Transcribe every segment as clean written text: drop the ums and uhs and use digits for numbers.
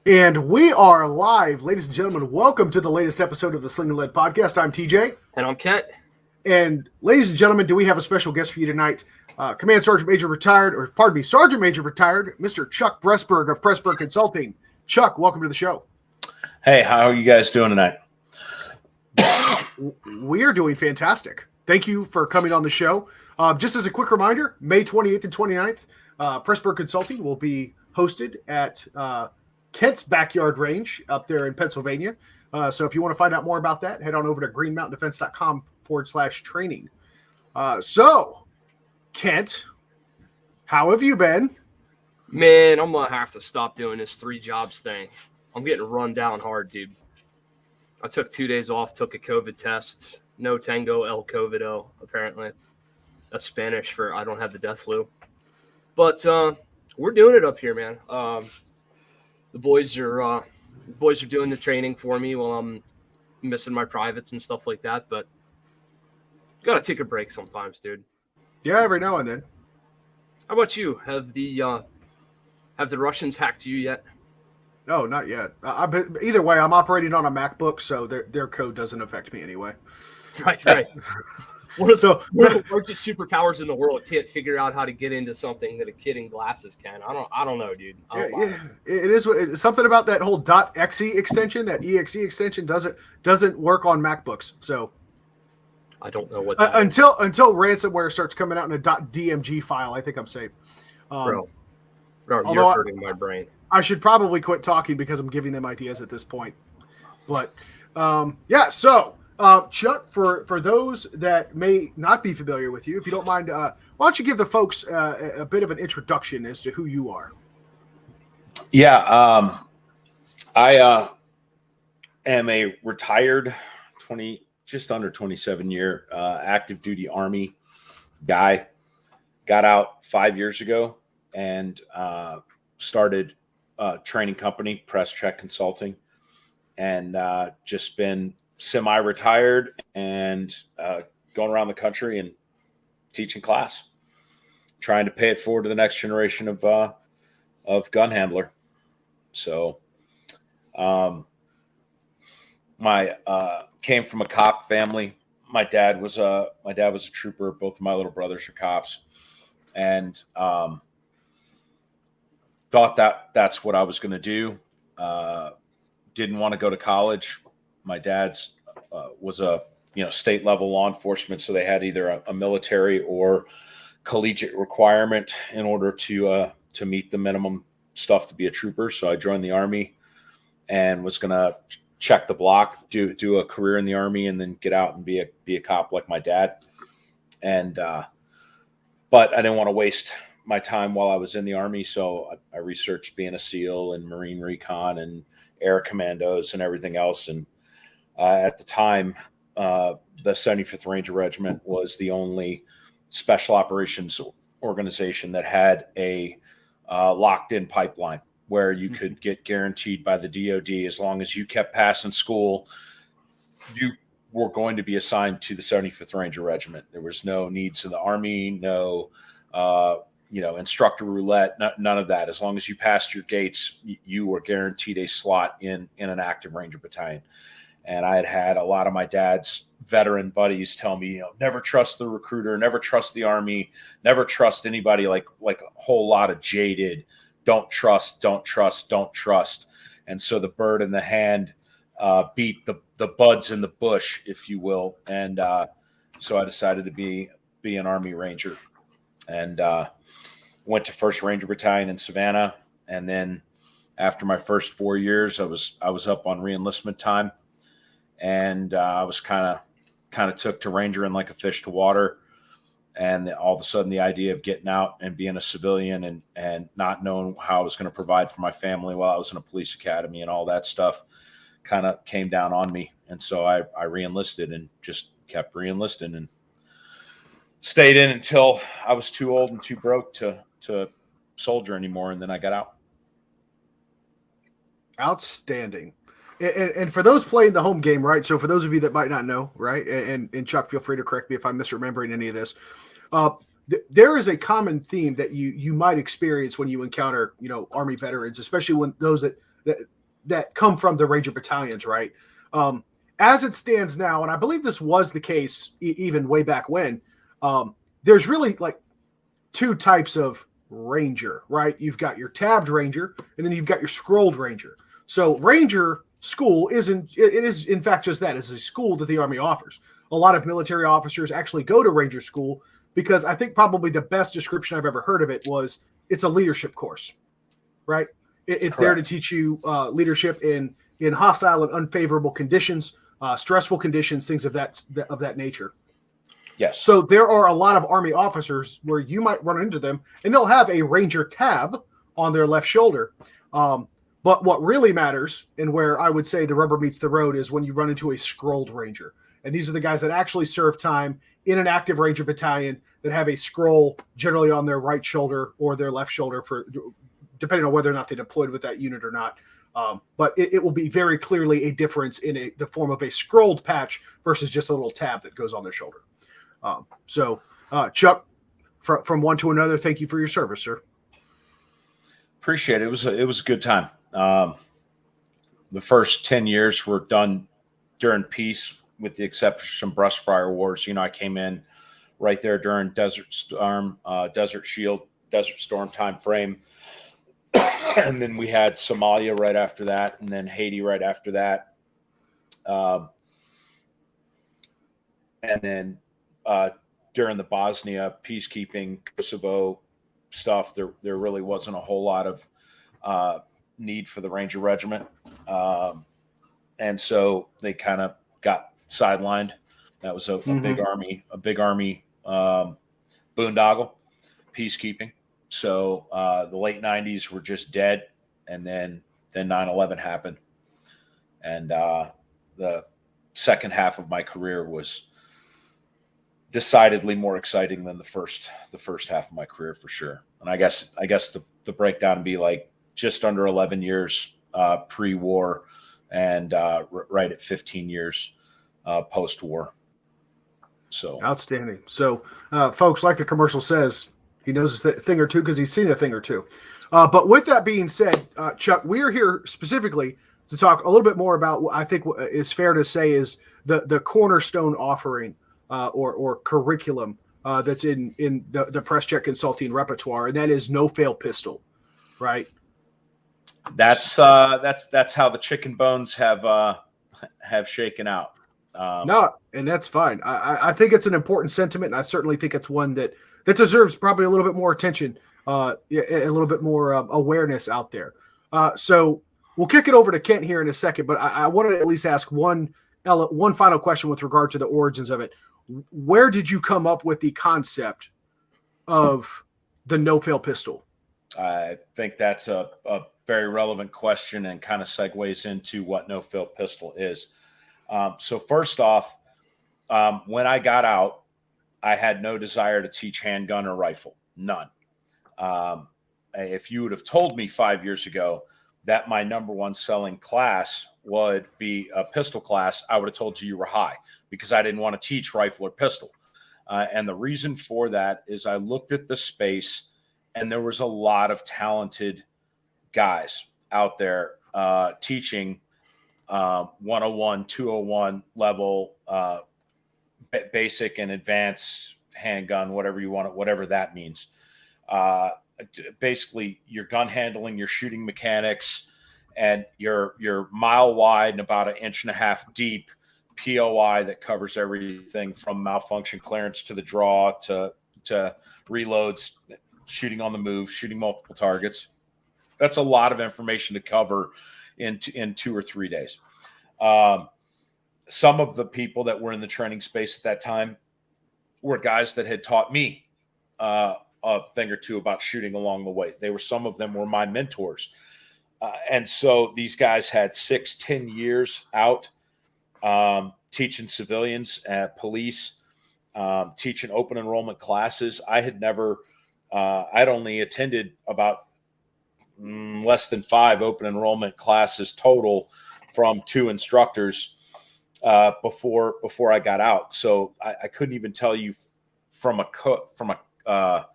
And we are live, ladies and gentlemen. Welcome to the latest episode of the Sling'N podcast. I'm TJ. And I'm Kent. And ladies and gentlemen, do we have a special guest for you tonight? Command Sergeant Major retired, or pardon me, Sergeant Major retired, Mr. Chuck Pressburg of Pressburg Consulting. Chuck, welcome to the show. Hey, how are you guys doing tonight? We are doing fantastic. Thank you for coming on the show. Just as a quick reminder, May 28th and 29th, Pressburg Consulting will be hosted at Kent's Backyard Range up there in Pennsylvania. So if you want to find out more about that, head on over to greenmountaindefense.com/training. So, Kent, how have you been? Man, I'm going to have to stop doing this 3 jobs thing. I'm getting run down hard, dude. I took 2 days off, took a COVID test. No tango, el covido, apparently. That's Spanish for I don't have the death flu. But we're doing it up here, man. The boys are doing the training for me while I'm missing my privates and stuff like that. But gotta take a break sometimes, dude. Yeah, every now and then. How about you? Have the Russians hacked you yet? No, not yet. Either way, I'm operating on a MacBook, so their code doesn't affect me anyway. Right. One of the largest superpowers in the world can't figure out how to get into something that a kid in glasses can. I don't know, dude. Yeah, it is something about that whole .exe extension, that exe extension doesn't work on MacBooks. So I don't know what until ransomware starts coming out in a .dmg file, I think I'm safe. Bro, you're hurting my brain. I should probably quit talking because I'm giving them ideas at this point. But yeah, so. Chuck, for those that may not be familiar with you, if you don't mind, why don't you give the folks a bit of an introduction as to who you are? Yeah, I am a retired just under 27-year active duty Army guy. Got out 5 years ago and started a training company, Pressburg Consulting, and just been semi-retired and going around the country and teaching class, trying to pay it forward to the next generation of gun handler. So, my came from a cop family. My dad was a trooper. Both of my little brothers are cops, and thought that's what I was going to do. Didn't want to go to college. My dad's was a state level law enforcement, so they had either a military or collegiate requirement in order to meet the minimum stuff to be a trooper. So I joined the Army and was gonna check the block, do a career in the Army, and then get out and be a cop like my dad. And but I didn't want to waste my time while I was in the Army, so I researched being a SEAL and Marine Recon and Air Commandos and everything else. And at the time, the 75th Ranger Regiment was the only special operations organization that had a locked-in pipeline where you could get guaranteed by the DoD as long as you kept passing school, you were going to be assigned to the 75th Ranger Regiment. There was no needs in the Army, no instructor roulette, none of that. As long as you passed your gates, you were guaranteed a slot in an active Ranger battalion. And I had a lot of my dad's veteran buddies tell me, never trust the recruiter, never trust the Army, never trust anybody, like a whole lot of jaded, don't trust. And so the bird in the hand beat the buds in the bush, if you will. And so I decided to be an Army Ranger, and went to 1st Ranger Battalion in Savannah. And then after my first 4 years, I was up on reenlistment time. And I was kind of took to Rangering like a fish to water. And all of a sudden the idea of getting out and being a civilian and not knowing how I was going to provide for my family while I was in a police academy and all that stuff kind of came down on me. And so I reenlisted and just kept reenlisting and stayed in until I was too old and too broke to soldier anymore. And then I got out. Outstanding. And for those playing the home game, right? So for those of you that might not know, right? And Chuck, feel free to correct me if I'm misremembering any of this. There is a common theme that you might experience when you encounter, Army veterans, especially when those that that come from the Ranger battalions, right? As it stands now, and I believe this was the case even way back when, there's really like two types of Ranger, right? You've got your tabbed Ranger, and then you've got your scrolled Ranger. So Ranger school is in fact just that. It's a school that the Army offers. A lot of military officers actually go to Ranger school because I think probably the best description I've ever heard of it was it's a leadership course, right? It's there to teach you leadership in hostile and unfavorable conditions, stressful conditions, things of that nature. Yes. So there are a lot of Army officers where you might run into them, and they'll have a Ranger tab on their left shoulder. But what really matters, and where I would say the rubber meets the road, is when you run into a scrolled Ranger. And these are the guys that actually serve time in an active Ranger battalion that have a scroll generally on their right shoulder or their left shoulder, for depending on whether or not they deployed with that unit or not. But it will be very clearly a difference in the form of a scrolled patch versus just a little tab that goes on their shoulder. So Chuck, from one to another, thank you for your service, sir. Appreciate it. It was a good time. The first 10 years were done during peace, with the exception of some brush fire wars. I came in right there during Desert Storm, Desert Shield, Desert Storm time frame. And then we had Somalia right after that, and then Haiti right after that. And then during the Bosnia peacekeeping, Kosovo stuff, there really wasn't a whole lot of need for the Ranger Regiment. And so they kind of got sidelined. That was a big army boondoggle, peacekeeping. So the late 90s were just dead, and then 9/11 happened. And the second half of my career was decidedly more exciting than the first half of my career, for sure. And I guess the breakdown would be like just under 11 years pre-war, and right at 15 years post-war. So outstanding. So folks, like the commercial says, he knows a thing or two because he's seen a thing or two. But with that being said, Chuck, we are here specifically to talk a little bit more about what I think is fair to say is the cornerstone offering or curriculum that's in the PressCheck Consulting repertoire, and that is no-fail pistol, right? That's how the chicken bones have shaken out. No, and that's fine. I think it's an important sentiment, and I certainly think it's one that deserves probably a little bit more attention, a little bit more awareness out there. So we'll kick it over to Kent here in a second, but I wanted to at least ask one final question with regard to the origins of it. Where did you come up with the concept of the no-fail pistol? I think that's a very relevant question, and kind of segues into what no-fail pistol is. So first off, when I got out, I had no desire to teach handgun or rifle, none. If you would have told me 5 years ago that my number one selling class would be a pistol class, I would have told you were high, because I didn't want to teach rifle or pistol. And the reason for that is I looked at the space, and there was a lot of talented guys out there teaching 101, 201 level basic and advanced handgun, whatever you want, whatever that means. Basically, your gun handling, your shooting mechanics, and your mile wide and about 1.5 inches deep POI that covers everything from malfunction clearance to the draw to reloads, shooting on the move, shooting multiple targets. That's a lot of information to cover in 2 or 3 days. Some of the people that were in the training space at that time were guys that had taught me a thing or two about shooting along the way. Some of them were my mentors. And so these guys had 6-10 years out teaching civilians at police, teaching open enrollment classes. I'd only attended about less than 5 open enrollment classes total from 2 instructors before I got out. So I couldn't even tell you from a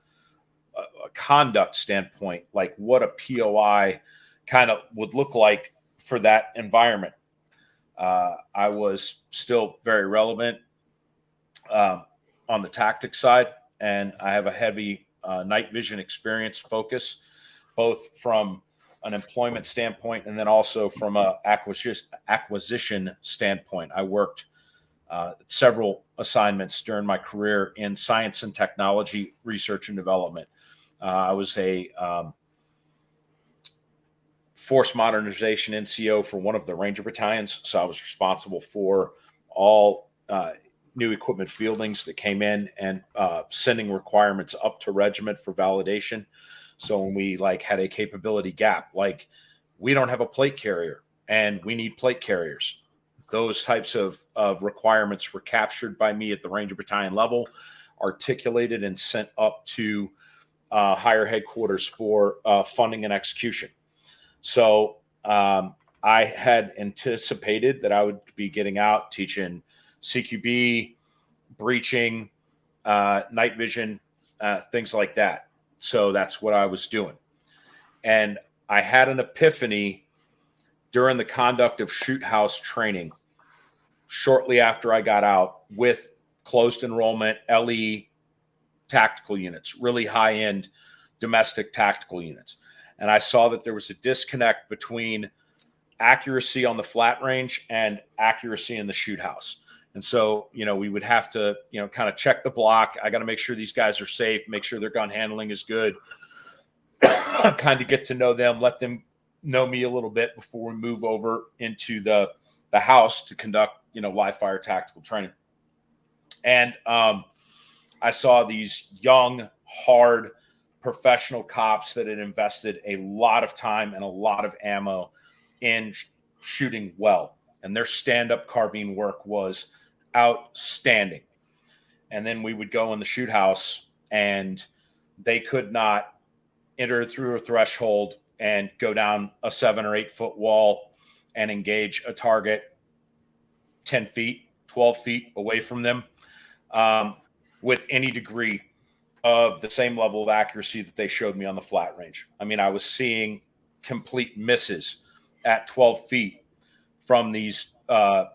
conduct standpoint, like what a POI kind of would look like for that environment. I was still very relevant on the tactics side, and I have a heavy night vision experience focus, both from an employment standpoint and then also from a acquisition standpoint. I worked several assignments during my career in science and technology research and development. I was a force modernization NCO for one of the Ranger battalions, so I was responsible for all new equipment fieldings that came in and sending requirements up to regiment for validation. So when we had a capability gap, we don't have a plate carrier and we need plate carriers, those types of requirements were captured by me at the Ranger battalion level, articulated and sent up to higher headquarters for funding and execution. So I had anticipated that I would be getting out, teaching CQB, breaching, night vision, things like that. So that's what I was doing. And I had an epiphany during the conduct of shoot house training shortly after I got out with closed enrollment LE tactical units, really high-end domestic tactical units. And I saw that there was a disconnect between accuracy on the flat range and accuracy in the shoot house. And so, we would have to, kind of check the block. I got to make sure these guys are safe, make sure their gun handling is good, kind of get to know them, let them know me a little bit before we move over into the house to conduct, live fire tactical training. And I saw these young, hard, professional cops that had invested a lot of time and a lot of ammo in shooting well. And their stand-up carbine work was outstanding. And then we would go in the shoot house and they could not enter through a threshold and go down a 7 or 8 foot wall and engage a target 10 feet, 12 feet away from them with any degree of the same level of accuracy that they showed me on the flat range. I mean, I was seeing complete misses at 12 feet from these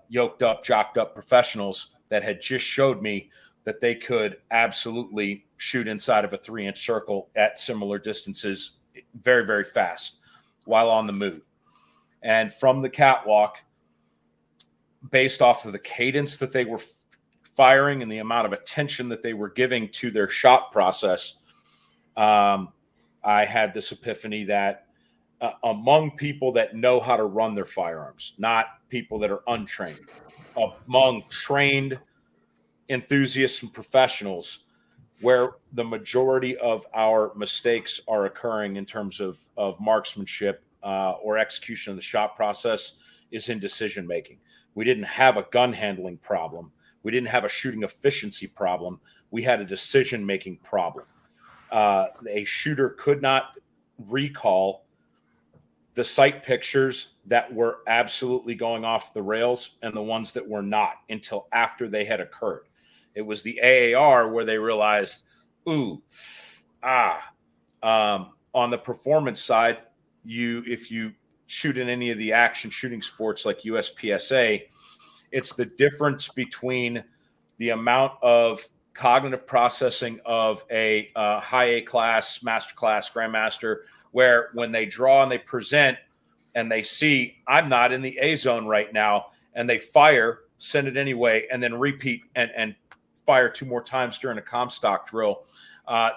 yoked up, jocked up professionals that had just showed me that they could absolutely shoot inside of a 3-inch circle at similar distances very, very fast while on the move. And from the catwalk, based off of the cadence that they were firing and the amount of attention that they were giving to their shot process, I had this epiphany that among people that know how to run their firearms, not people that are untrained, among trained enthusiasts and professionals, where the majority of our mistakes are occurring in terms of marksmanship or execution of the shot process is in decision making. We didn't have a gun handling problem. We didn't have a shooting efficiency problem. We had a decision making problem. A shooter could not recall the sight pictures that were absolutely going off the rails and the ones that were not until after they had occurred. It was the AAR where they realized, on the performance side, if you shoot in any of the action shooting sports like USPSA, it's the difference between the amount of cognitive processing of a high A class, master class, grandmaster, where when they draw and they present and they see I'm not in the A zone right now, and they fire, send it anyway, and then repeat and fire 2 more times during a Comstock drill,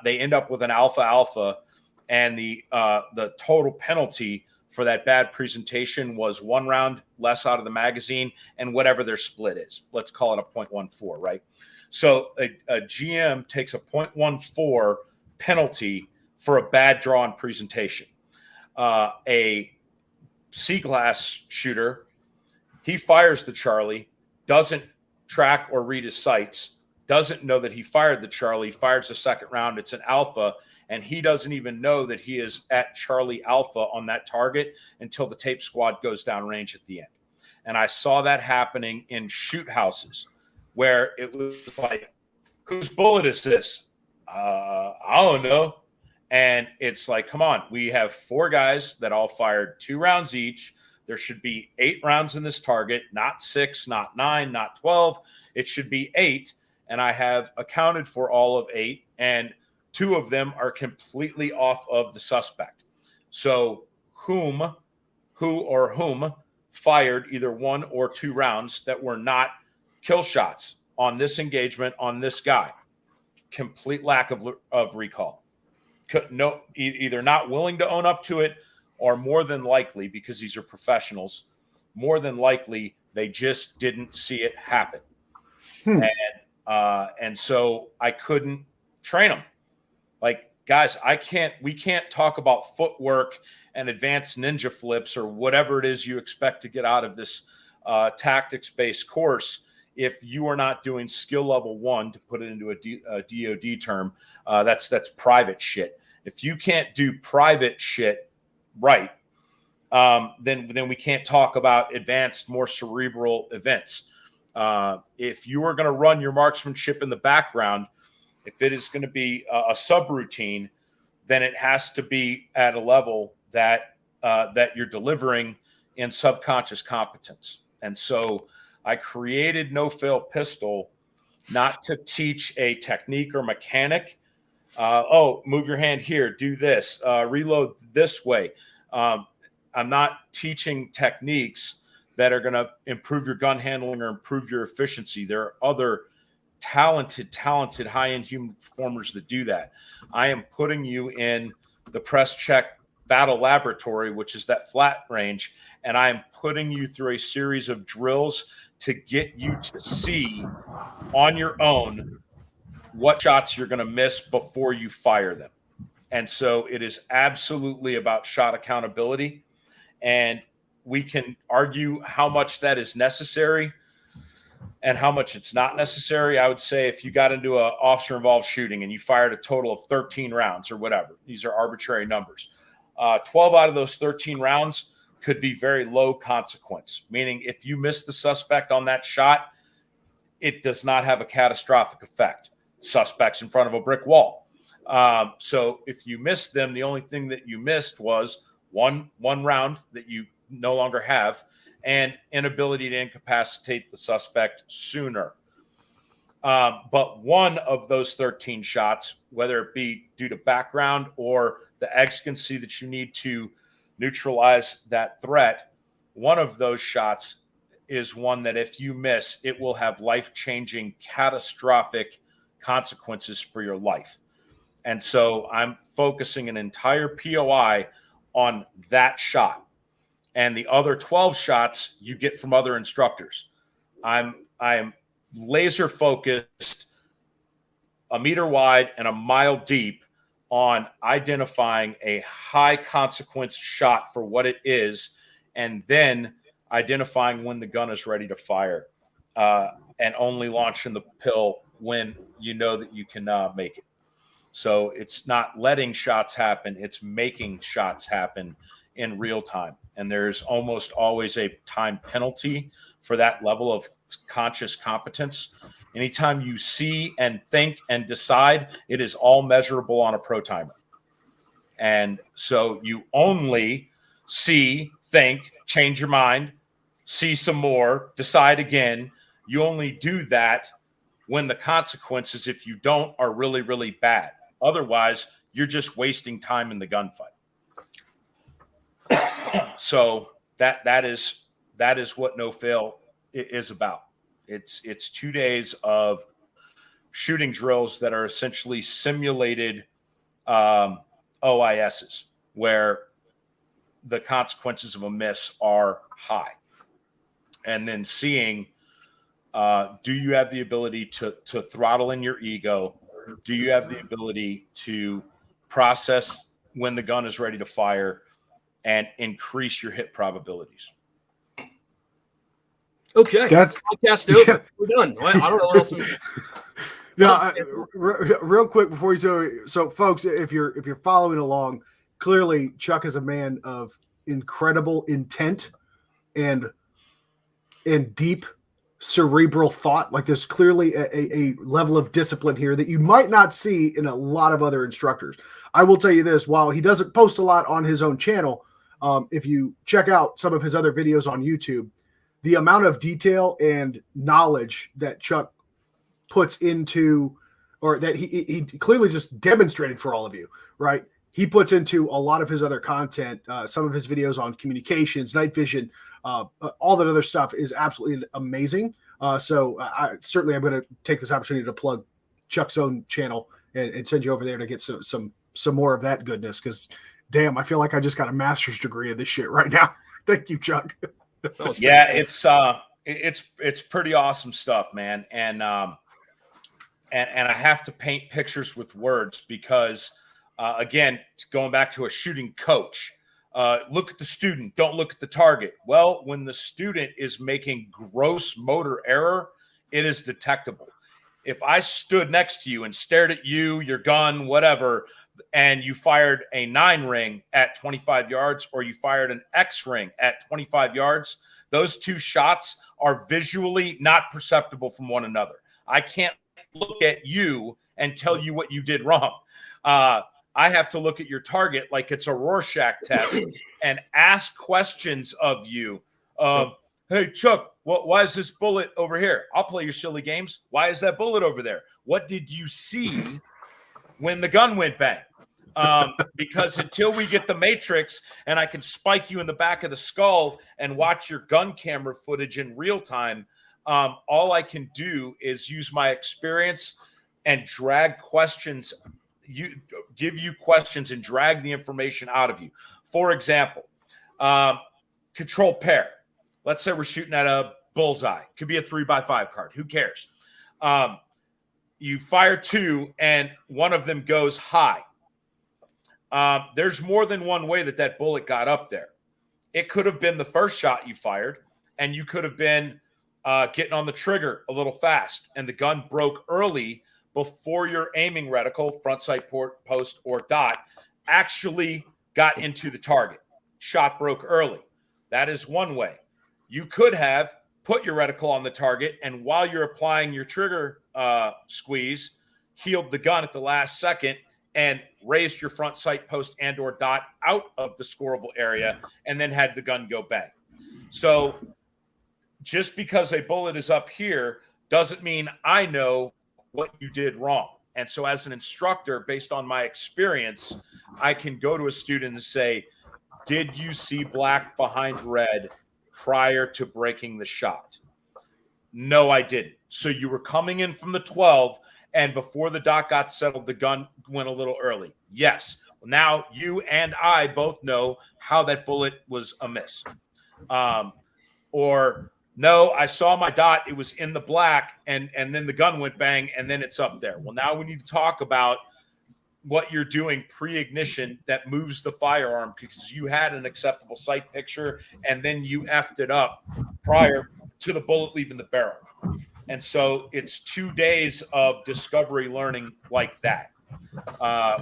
they end up with an alpha, and the total penalty for that bad presentation was 1 round less out of the magazine and whatever their split is. Let's call it a 0.14, right? So a GM takes a 0.14 penalty for a bad draw and presentation. A C-glass shooter, he fires the Charlie, doesn't track or read his sights, doesn't know that he fired the Charlie, fires the second round, it's an alpha, and he doesn't even know that he is at Charlie Alpha on that target until the tape squad goes down range at the end. And I saw that happening in shoot houses where it was like, whose bullet is this? I don't know. And it's like, come on, we have 4 guys that all fired 2 rounds each. There should be 8 rounds in this target, not 6, not 9, not 12. It should be 8. And I have accounted for all of 8. And 2 of them are completely off of the suspect. So whom fired either 1 or 2 rounds that were not kill shots on this engagement on this guy? Complete lack of recall. No, either not willing to own up to it, or more than likely, because these are professionals, more than likely they just didn't see it happen. And so I couldn't train them. Like, guys, we can't talk about footwork and advanced ninja flips or whatever it is you expect to get out of this tactics-based course if you are not doing skill level 1, to put it into a DOD term. That's private shit. If you can't do private shit right, then we can't talk about advanced, more cerebral events. If you are going to run your marksmanship in the background, if it is going to be a subroutine, then it has to be at a level that you're delivering in subconscious competence. And so I created No Fail Pistol not to teach a technique or mechanic. Move your hand here, do this, reload this way. I'm not teaching techniques that are going to improve your gun handling or improve your efficiency. There are other talented high-end human performers that do that. I am putting you in the press check battle laboratory, which is that flat range, and I am putting you through a series of drills to get you to see on your own what shots you're going to miss before you fire them. And so it is absolutely about shot accountability. And we can argue how much that is necessary and how much it's not necessary. I would say if you got into an officer-involved shooting and you fired a total of 13 rounds or whatever, these are arbitrary numbers. 12 out of those 13 rounds could be very low consequence, meaning if you miss the suspect on that shot, it does not have a catastrophic effect. Suspect's in front of a brick wall. So if you missed them, the only thing that you missed was one round that you no longer have, and inability to incapacitate the suspect sooner. But one of those 13 shots, whether it be due to background or the exigency that you need to neutralize that threat, one of those shots is one that if you miss, it will have life-changing, catastrophic consequences for your life. And so I'm focusing an entire POI on that shot. And the other 12 shots you get from other instructors. I am laser focused, a meter wide and a mile deep, on identifying a high consequence shot for what it is, and then identifying when the gun is ready to fire, and only launching the pill when you know that you can make it. So it's not letting shots happen, it's making shots happen in real time. And there's almost always a time penalty for that level of conscious competence. Anytime you see and think and decide, it is all measurable on a pro timer. And so you only see, think, change your mind, see some more, decide again. You only do that when the consequences, if you don't, are really, really bad. Otherwise, you're just wasting time in the gunfight. So that is what No Fail is about. It's 2 days of shooting drills that are essentially simulated OISs, where the consequences of a miss are high. And then seeing, do you have the ability to throttle in your ego? Do you have the ability to process when the gun is ready to fire and increase your hit probabilities? Okay, that's podcast over. Yeah. We're done. I don't know what else. No, real quick before you tell me. So, folks, if you're following along, clearly Chuck is a man of incredible intent and deep cerebral thought. Like, there's clearly a level of discipline here that you might not see in a lot of other instructors. I will tell you this: while he doesn't post a lot on his own channel, if you check out some of his other videos on YouTube, the amount of detail and knowledge that Chuck puts into, or that he clearly just demonstrated for all of you, right? He puts into a lot of his other content. Some of his videos on communications, night vision, all that other stuff is absolutely amazing. So I certainly, I'm going to take this opportunity to plug Chuck's own channel and send you over there to get some more of that goodness. Because damn, I feel like I just got a master's degree in this shit right now. Thank you, Chuck. Yeah, it's pretty awesome stuff, man. And I have to paint pictures with words because, again, going back to a shooting coach, look at the student, don't look at the target. Well, when the student is making gross motor error, it is detectable. If I stood next to you and stared at you, your gun, whatever, and you fired a 9 ring at 25 yards or you fired an X ring at 25 yards, those two shots are visually not perceptible from one another. I can't look at you and tell you what you did wrong. I have to look at your target like it's a Rorschach test and ask questions of you. Hey, Chuck, why is this bullet over here? I'll play your silly games. Why is that bullet over there? What did you see when the gun went bang? Because until we get the matrix and I can spike you in the back of the skull and watch your gun camera footage in real time, all I can do is use my experience and drag questions, give you questions and drag the information out of you. For example, control pair. Let's say we're shooting at a bullseye. Could be a 3x5 card. Who cares? You fire 2 and one of them goes high. There's more than one way that bullet got up there. It could have been the first shot you fired, and you could have been getting on the trigger a little fast, and the gun broke early before your aiming reticle, front sight, post, or dot, actually got into the target. Shot broke early. That is one way. You could have put your reticle on the target, and while you're applying your trigger squeeze, healed the gun at the last second and raised your front sight, post, and or dot out of the scoreable area, and then had the gun go bang. So just because a bullet is up here doesn't mean I know what you did wrong. And so as an instructor, based on my experience, I can go to a student and say, did you see black behind red prior to breaking the shot? No, I didn't. So you were coming in from the 12, and before the dot got settled, the gun went a little early. Yes. Now you and I both know how that bullet was amiss. Or no, I saw my dot. It was in the black, and then the gun went bang, and then it's up there. Well, now we need to talk about what you're doing pre-ignition that moves the firearm, because you had an acceptable sight picture, and then you effed it up prior to the bullet leaving the barrel. And so it's 2 days of discovery learning like that,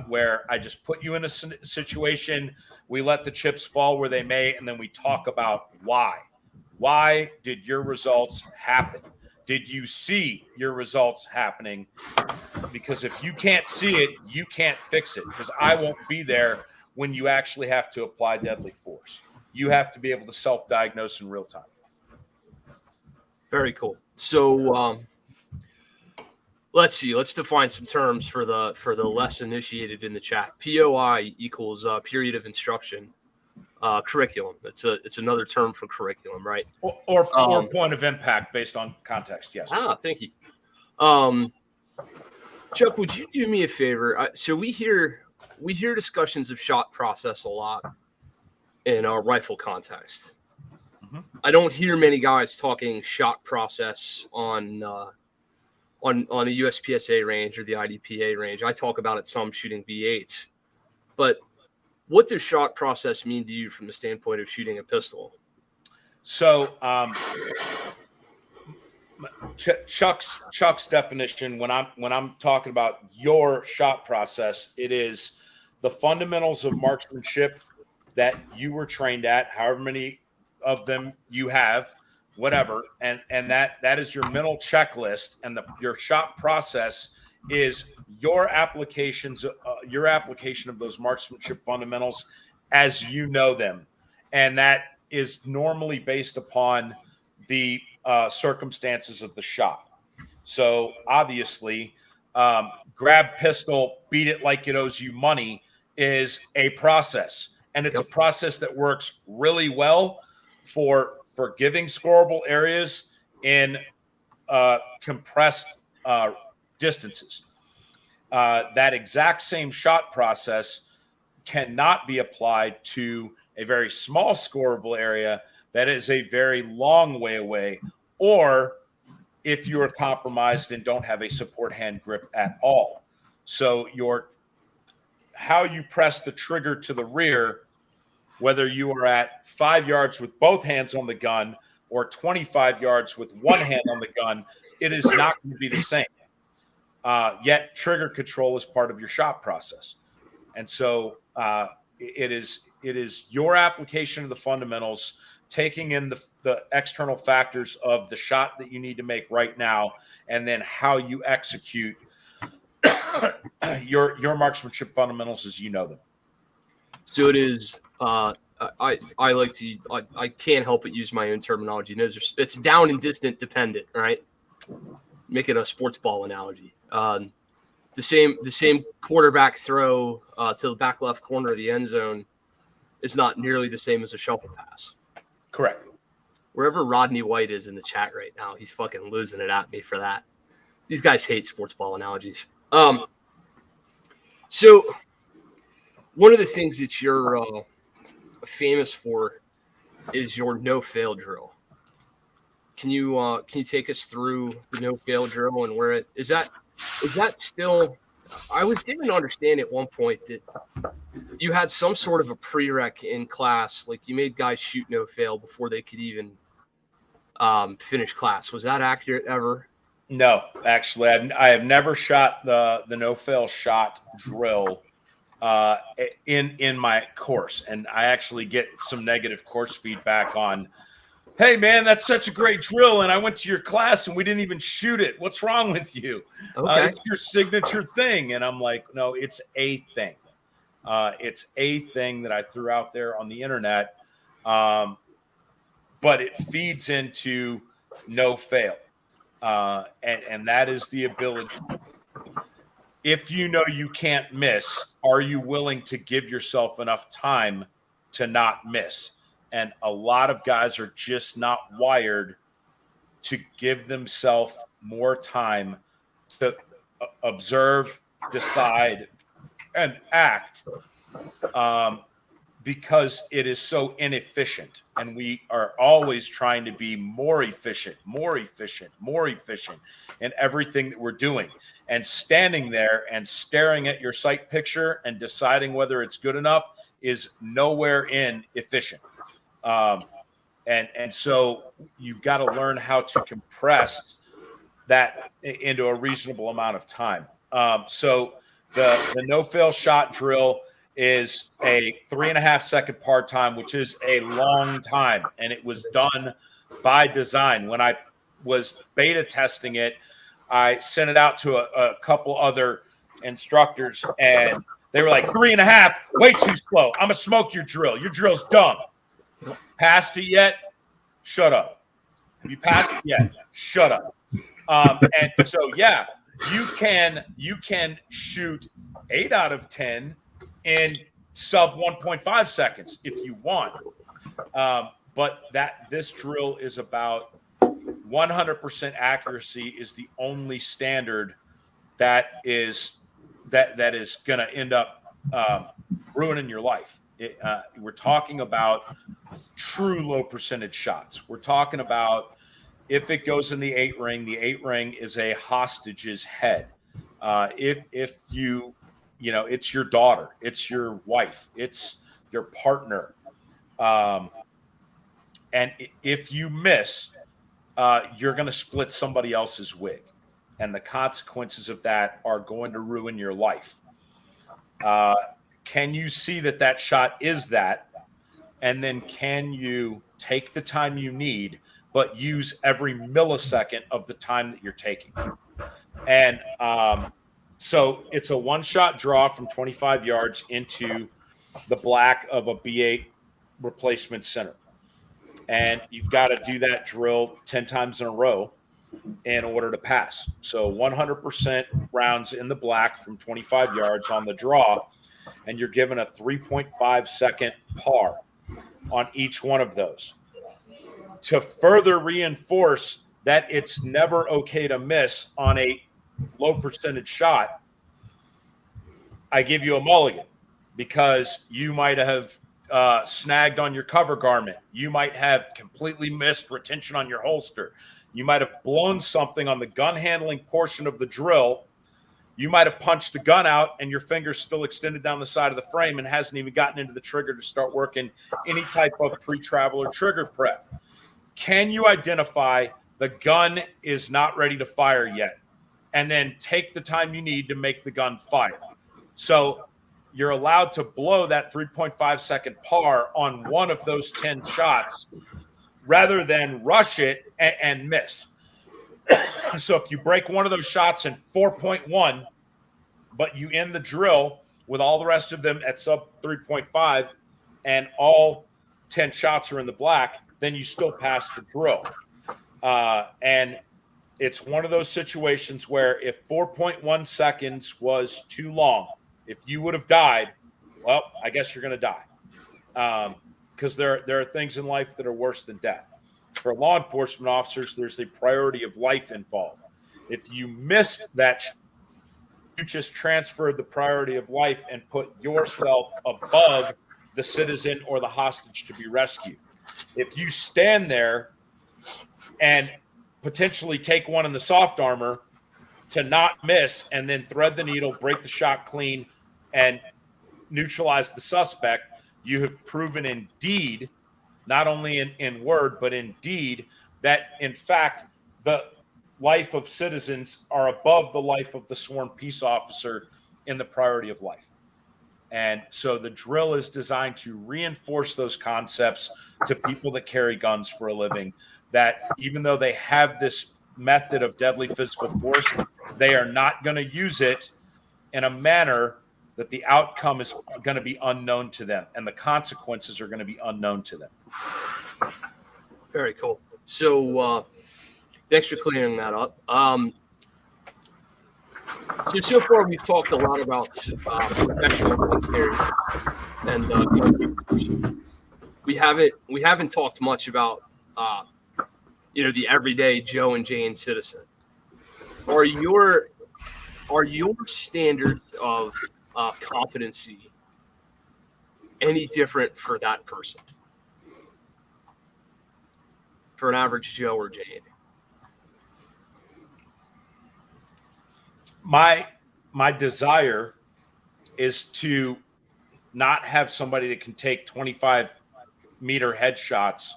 where I just put you in a situation, we let the chips fall where they may, and then we talk about why. Why did your results happen? Did you see your results happening? Because if you can't see it, you can't fix it, because I won't be there when you actually have to apply deadly force. You have to be able to self-diagnose in real time. Very cool. So let's see. Let's define some terms for the less initiated in the chat. POI equals period of instruction. Curriculum. It's another term for curriculum, right? Or point of impact based on context. Yes. Thank you. Chuck, would you do me a favor? So we hear discussions of shot process a lot in our rifle context. Mm-hmm. I don't hear many guys talking shot process on the USPSA range or the IDPA range. I talk about it some shooting B8s, but what does shot process mean to you from the standpoint of shooting a pistol? So, Chuck's definition, when I'm talking about your shot process, it is the fundamentals of marksmanship that you were trained at, however many of them you have, whatever, and that is your mental checklist, and your shot process is your application of those marksmanship fundamentals as you know them. And that is normally based upon the circumstances of the shot. So obviously, grab pistol, beat it like it owes you money is a process. And it's a process that works really well for forgiving scoreable areas in compressed distances. That exact same shot process cannot be applied to a very small scoreable area that is a very long way away, or if you are compromised and don't have a support hand grip at all. So how you press the trigger to the rear, whether you are at 5 yards with both hands on the gun or 25 yards with one hand on the gun, it is not going to be the same. Yet trigger control is part of your shot process. And so it is your application of the fundamentals, taking in the external factors of the shot that you need to make right now, and then how you execute your marksmanship fundamentals as you know them. So it is. I can't help but use my own terminology. It's down and distant dependent, right? Make it a sports ball analogy. The same quarterback throw to the back left corner of the end zone is not nearly the same as a shuffle pass. Correct. Wherever Rodney White is in the chat right now, he's fucking losing it at me for that. These guys hate sports ball analogies. So one of the things that you're famous for is your no-fail drill. Can you take us through the no-fail drill and where it is that still? I was given to understand at one point that you had some sort of a prereq in class, like you made guys shoot no-fail before they could even finish class. Was that accurate ever? No, actually, I have never shot the no-fail shot drill in my course, and I actually get some negative course feedback on, hey man, that's such a great drill, and I went to your class and we didn't even shoot it. What's wrong with you? Okay. It's your signature thing. And I'm like, no, it's a thing. It's a thing that I threw out there on the internet, but it feeds into no fail, and that is the ability. If you know you can't miss, are you willing to give yourself enough time to not miss? And a lot of guys are just not wired to give themselves more time to observe, decide, and act, because it is so inefficient. And we are always trying to be more efficient in everything that we're doing. And standing there and staring at your sight picture and deciding whether it's good enough is nowhere in efficient. And so you've got to learn how to compress that into a reasonable amount of time. So the no-fail shot drill is a 3.5 second part time, which is a long time. And it was done by design. When I was beta testing it, I sent it out to a couple other instructors, and they were like, 3.5, way too slow. I'm going to smoke your drill. Your drill's dumb. Passed it yet? Shut up. Have you passed it yet? Shut up. And so, yeah, you can shoot 8 out of 10 in sub 1.5 seconds if you want. But this drill is about 100% accuracy is the only standard that is going to end up ruining your life. We're talking about true low percentage shots. We're talking about if it goes in the 8 ring is a hostage's head. If it's your daughter, it's your wife, it's your partner. And if you miss, you're going to split somebody else's wig. And the consequences of that are going to ruin your life. Can you see that shot is that? And then can you take the time you need, but use every millisecond of the time that you're taking? And So it's a one-shot draw from 25 yards into the black of a B8 replacement center. And you've got to do that drill 10 times in a row in order to pass. So 100% rounds in the black from 25 yards on the draw, and you're given a 3.5 second par on each one of those. To further reinforce that it's never okay to miss on a low percentage shot, I give you a mulligan because you might have snagged on your cover garment. You might have completely missed retention on your holster. You might have blown something on the gun handling portion of the drill. You might have punched the gun out and your finger's still extended down the side of the frame and hasn't even gotten into the trigger to start working any type of pre-travel or trigger prep. Can you identify the gun is not ready to fire yet, and then take the time you need to make the gun fire? So you're allowed to blow that 3.5 second par on one of those 10 shots rather than rush it and miss. So if you break one of those shots in 4.1, but you end the drill with all the rest of them at sub 3.5 and all 10 shots are in the black, then you still pass the drill. And it's one of those situations where if 4.1 seconds was too long, if you would have died, well, I guess you're going to die. Because there are things in life that are worse than death. For law enforcement officers, there's a priority of life involved. If you missed that, you just transferred the priority of life and put yourself above the citizen or the hostage to be rescued. If you stand there and potentially take one in the soft armor to not miss and then thread the needle, break the shot clean, and neutralize the suspect, you have proven in deed, not only in word, but in deed, that in fact the life of citizens are above the life of the sworn peace officer in the priority of life. And so the drill is designed to reinforce those concepts to people that carry guns for a living, that even though they have this method of deadly physical force, they are not going to use it in a manner that the outcome is going to be unknown to them and the consequences are going to be unknown to them. Very cool. So thanks for clearing that up. So far we've talked a lot about professional gun carry and gun use. We haven't talked much about the everyday Joe and Jane citizen. Are your standards of competency any different for that person? For an average Joe or Jane? My desire is to not have somebody that can take 25-meter headshots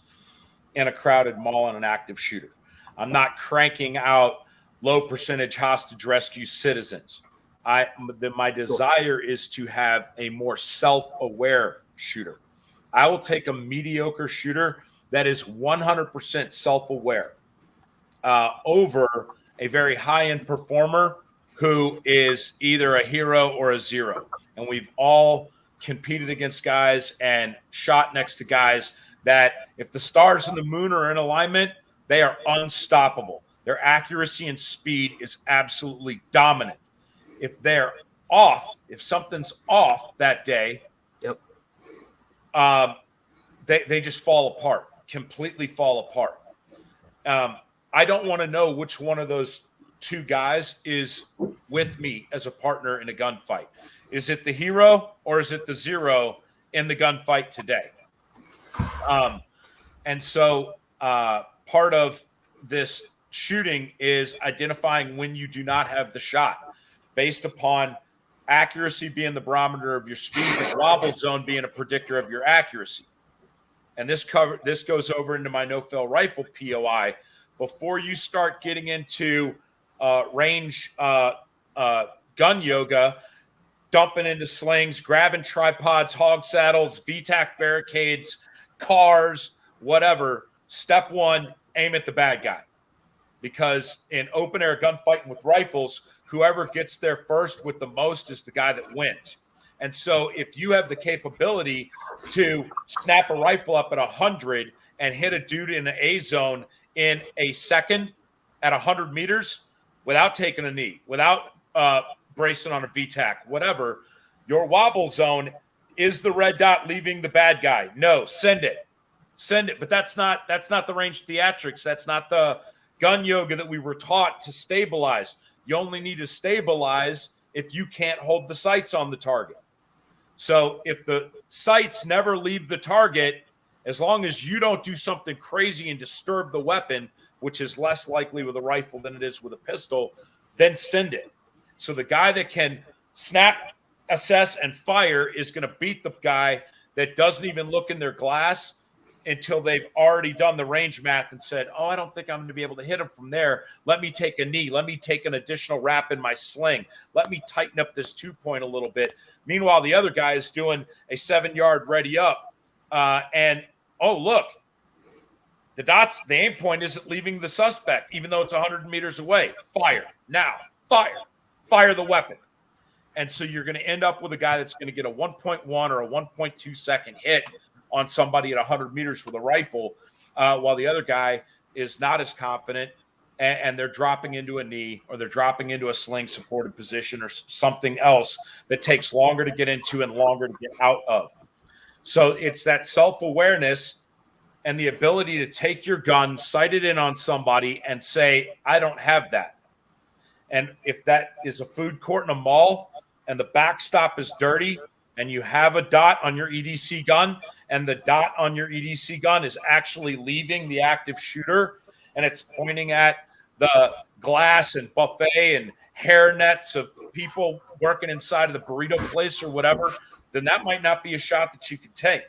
in a crowded mall on an active shooter. I'm not cranking out low percentage hostage rescue citizens. My desire is to have a more self-aware shooter. I will take a mediocre shooter that is 100% self-aware over a very high-end performer who is either a hero or a zero. And we've all competed against guys and shot next to guys that if the stars and the moon are in alignment, they are unstoppable. Their accuracy and speed is absolutely dominant. If they're off, if something's off that day, yep, they just fall apart, completely fall apart. I don't want to know which one of those two guys is with me as a partner in a gunfight. Is it the hero or is it the zero in the gunfight today? And so part of this shooting is identifying when you do not have the shot based upon accuracy being the barometer of your speed and wobble zone being a predictor of your accuracy. And this goes over into my no-fill rifle POI. Before you start getting into range gun yoga, dumping into slings, grabbing tripods, hog saddles, VTAC barricades, cars, whatever, step one, aim at the bad guy. Because in open air gunfighting with rifles, whoever gets there first with the most is the guy that wins. And so if you have the capability to snap a rifle up at 100 and hit a dude in the A zone in a second at 100 meters without taking a knee, without bracing on a VTAC, whatever, your wobble zone is the red dot leaving the bad guy. No, send it. But that's not the range theatrics. That's not the gun yoga that we were taught to stabilize. You only need to stabilize if you can't hold the sights on the target. So if the sights never leave the target, as long as you don't do something crazy and disturb the weapon, which is less likely with a rifle than it is with a pistol, then send it. So the guy that can snap, assess, and fire is going to beat the guy that doesn't even look in their glass until they've already done the range math and said, oh, I don't think I'm going to be able to hit him from there. Let me take a knee. Let me take an additional wrap in my sling. Let me tighten up this 2-point a little bit. Meanwhile, the other guy is doing a 7-yard ready up. And, oh, look, the aim point isn't leaving the suspect, even though it's 100 meters away. Fire. Now. Fire. Fire the weapon. And so you're going to end up with a guy that's going to get a 1.1 or a 1.2 second hit on somebody at 100 meters with a rifle, while the other guy is not as confident, and they're dropping into a knee, or they're dropping into a sling supported position, or something else that takes longer to get into and longer to get out of. So it's that self-awareness and the ability to take your gun, sight it in on somebody, and say, I don't have that. And if that is a food court in a mall and the backstop is dirty and you have a dot on your EDC gun, and the dot on your EDC gun is actually leaving the active shooter, and it's pointing at the glass and buffet and hair nets of people working inside of the burrito place or whatever, then that might not be a shot that you could take.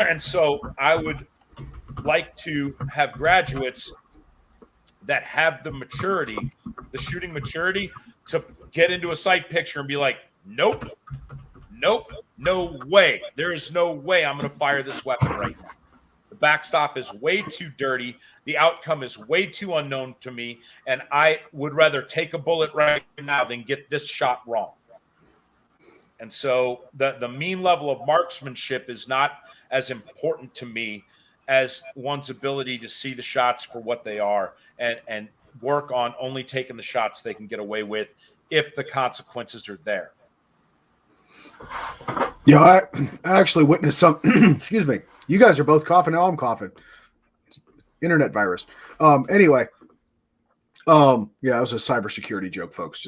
And so I would like to have graduates that have the maturity, the shooting maturity, to get into a sight picture and be like, nope, no way. There is no way I'm going to fire this weapon right now. The backstop is way too dirty. The outcome is way too unknown to me, and I would rather take a bullet right now than get this shot wrong. And so the mean level of marksmanship is not as important to me as one's ability to see the shots for what they are, and work on only taking the shots they can get away with if the consequences are there. Yeah, I actually witnessed some. Excuse me. You guys are both coughing. Now I'm coughing. It's internet virus. Anyway. Yeah, it was a cybersecurity joke, folks.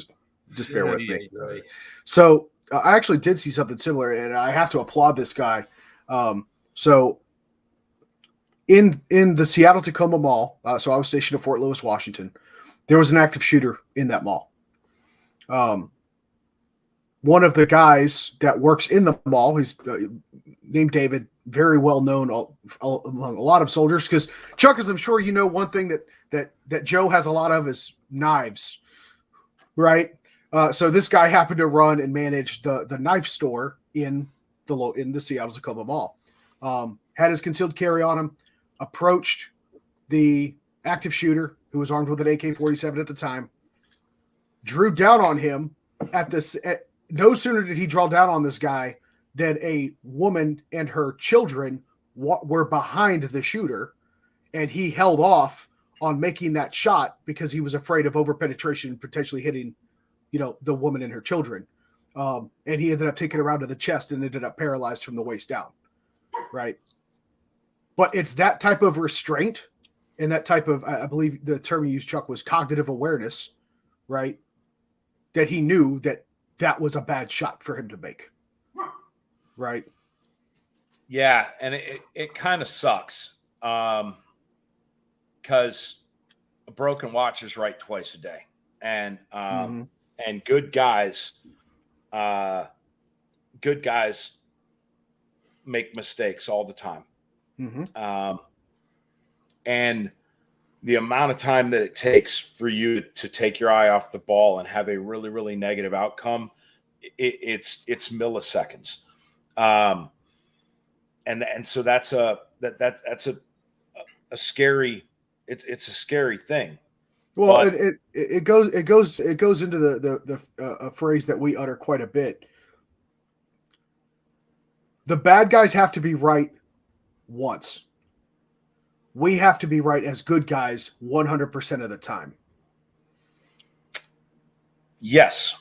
Just bear with me. Right. So I actually did see something similar, and I have to applaud this guy. So in the Seattle Tacoma Mall, so I was stationed at Fort Lewis, Washington. There was an active shooter in that mall. One of the guys that works in the mall, he's named David, very well known among a lot of soldiers. Because Chuck, as I'm sure you know, one thing that Joe has a lot of is knives, right? So this guy happened to run and manage the knife store in the Seattle Tacoma Mall. Had his concealed carry on him, approached the active shooter who was armed with an AK-47 at the time, drew down on him no sooner did he draw down on this guy than a woman and her children were behind the shooter, and he held off on making that shot because he was afraid of overpenetration potentially hitting, the woman and her children. And he ended up taking her out of the chest and ended up paralyzed from the waist down. Right. But it's that type of restraint and that type of, I believe the term you used, Chuck, was cognitive awareness, right? That he knew that was a bad shot for him to make. Right. Yeah. And it kind of sucks. Because a broken watch is right twice a day. And, and good guys make mistakes all the time. And the amount of time that it takes for you to take your eye off the ball and have a really, really negative outcome, it's milliseconds. And so that's a scary, it's a scary thing. Well, But it goes into the phrase that we utter quite a bit. The bad guys have to be right once. We have to be right as good guys 100% of the time. yes,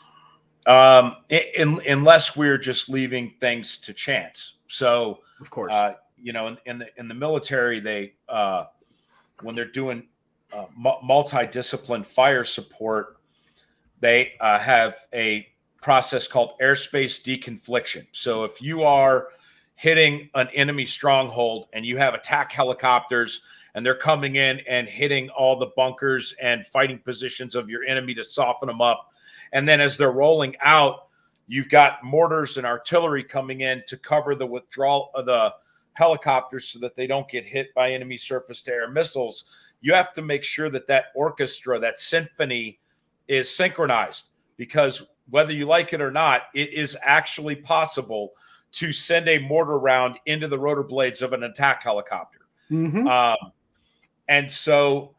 unless we're just leaving things to chance. So, Of course. in the military, they when they're doing multidiscipline fire support, they have a process called airspace deconfliction. So if you are hitting an enemy stronghold and you have attack helicopters and they're coming in and hitting all the bunkers and fighting positions of your enemy to soften them up, and then as they're rolling out, you've got mortars and artillery coming in to cover the withdrawal of the helicopters so that they don't get hit by enemy surface-to-air missiles. You have to make sure that that orchestra, that symphony, is synchronized, because whether you like it or not, it is actually possible to send a mortar round into the rotor blades of an attack helicopter. Mm-hmm. And so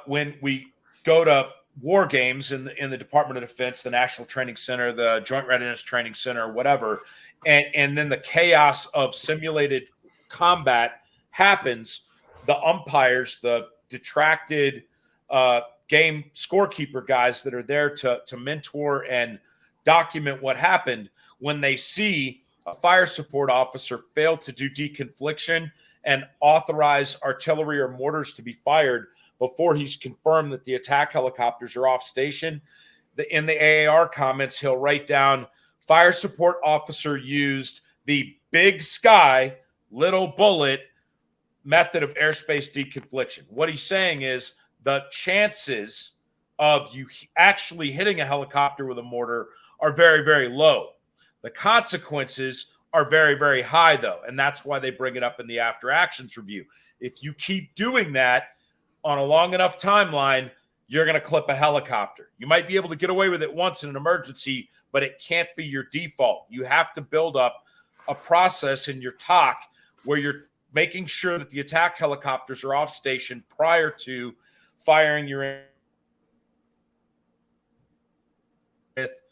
when we go to war games in the Department of Defense, the National Training Center, the Joint Readiness Training Center, whatever, and then the chaos of simulated combat happens, the umpires, the detracted game scorekeeper guys that are there to mentor and document what happened, when they see a fire support officer fail to do deconfliction and authorize artillery or mortars to be fired before he's confirmed that the attack helicopters are off station, in the AAR comments, he'll write down, fire support officer used the big sky, little bullet method of airspace deconfliction. What he's saying is the chances of you actually hitting a helicopter with a mortar are very, very low. The consequences are very, very high, though, and that's why they bring it up in the after actions review. If you keep doing that on a long enough timeline, you're going to clip a helicopter. You might be able to get away with it once in an emergency, but it can't be your default. You have to build up a process in your TOC where you're making sure that the attack helicopters are off station prior to firing your with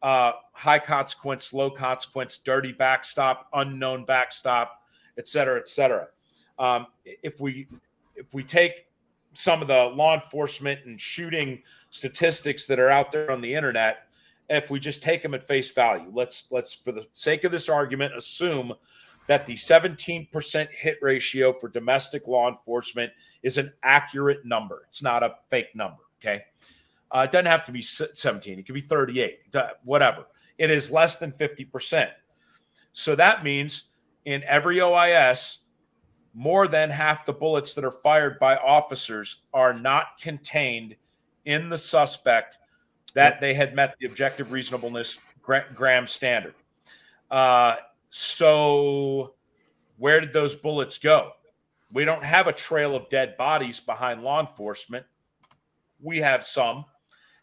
high consequence, low consequence, dirty backstop, unknown backstop, et cetera, et cetera. If we take some of the law enforcement and shooting statistics that are out there on the internet, if we just take them at face value, let's for the sake of this argument assume that the 17% hit ratio for domestic law enforcement is an accurate number. It's not a fake number, okay? It doesn't have to be 17. It could be 38, whatever. It is less than 50%. So that means in every OIS, more than half the bullets that are fired by officers are not contained in the suspect that they had met the objective reasonableness Graham standard. So where did those bullets go? We don't have a trail of dead bodies behind law enforcement. We have some.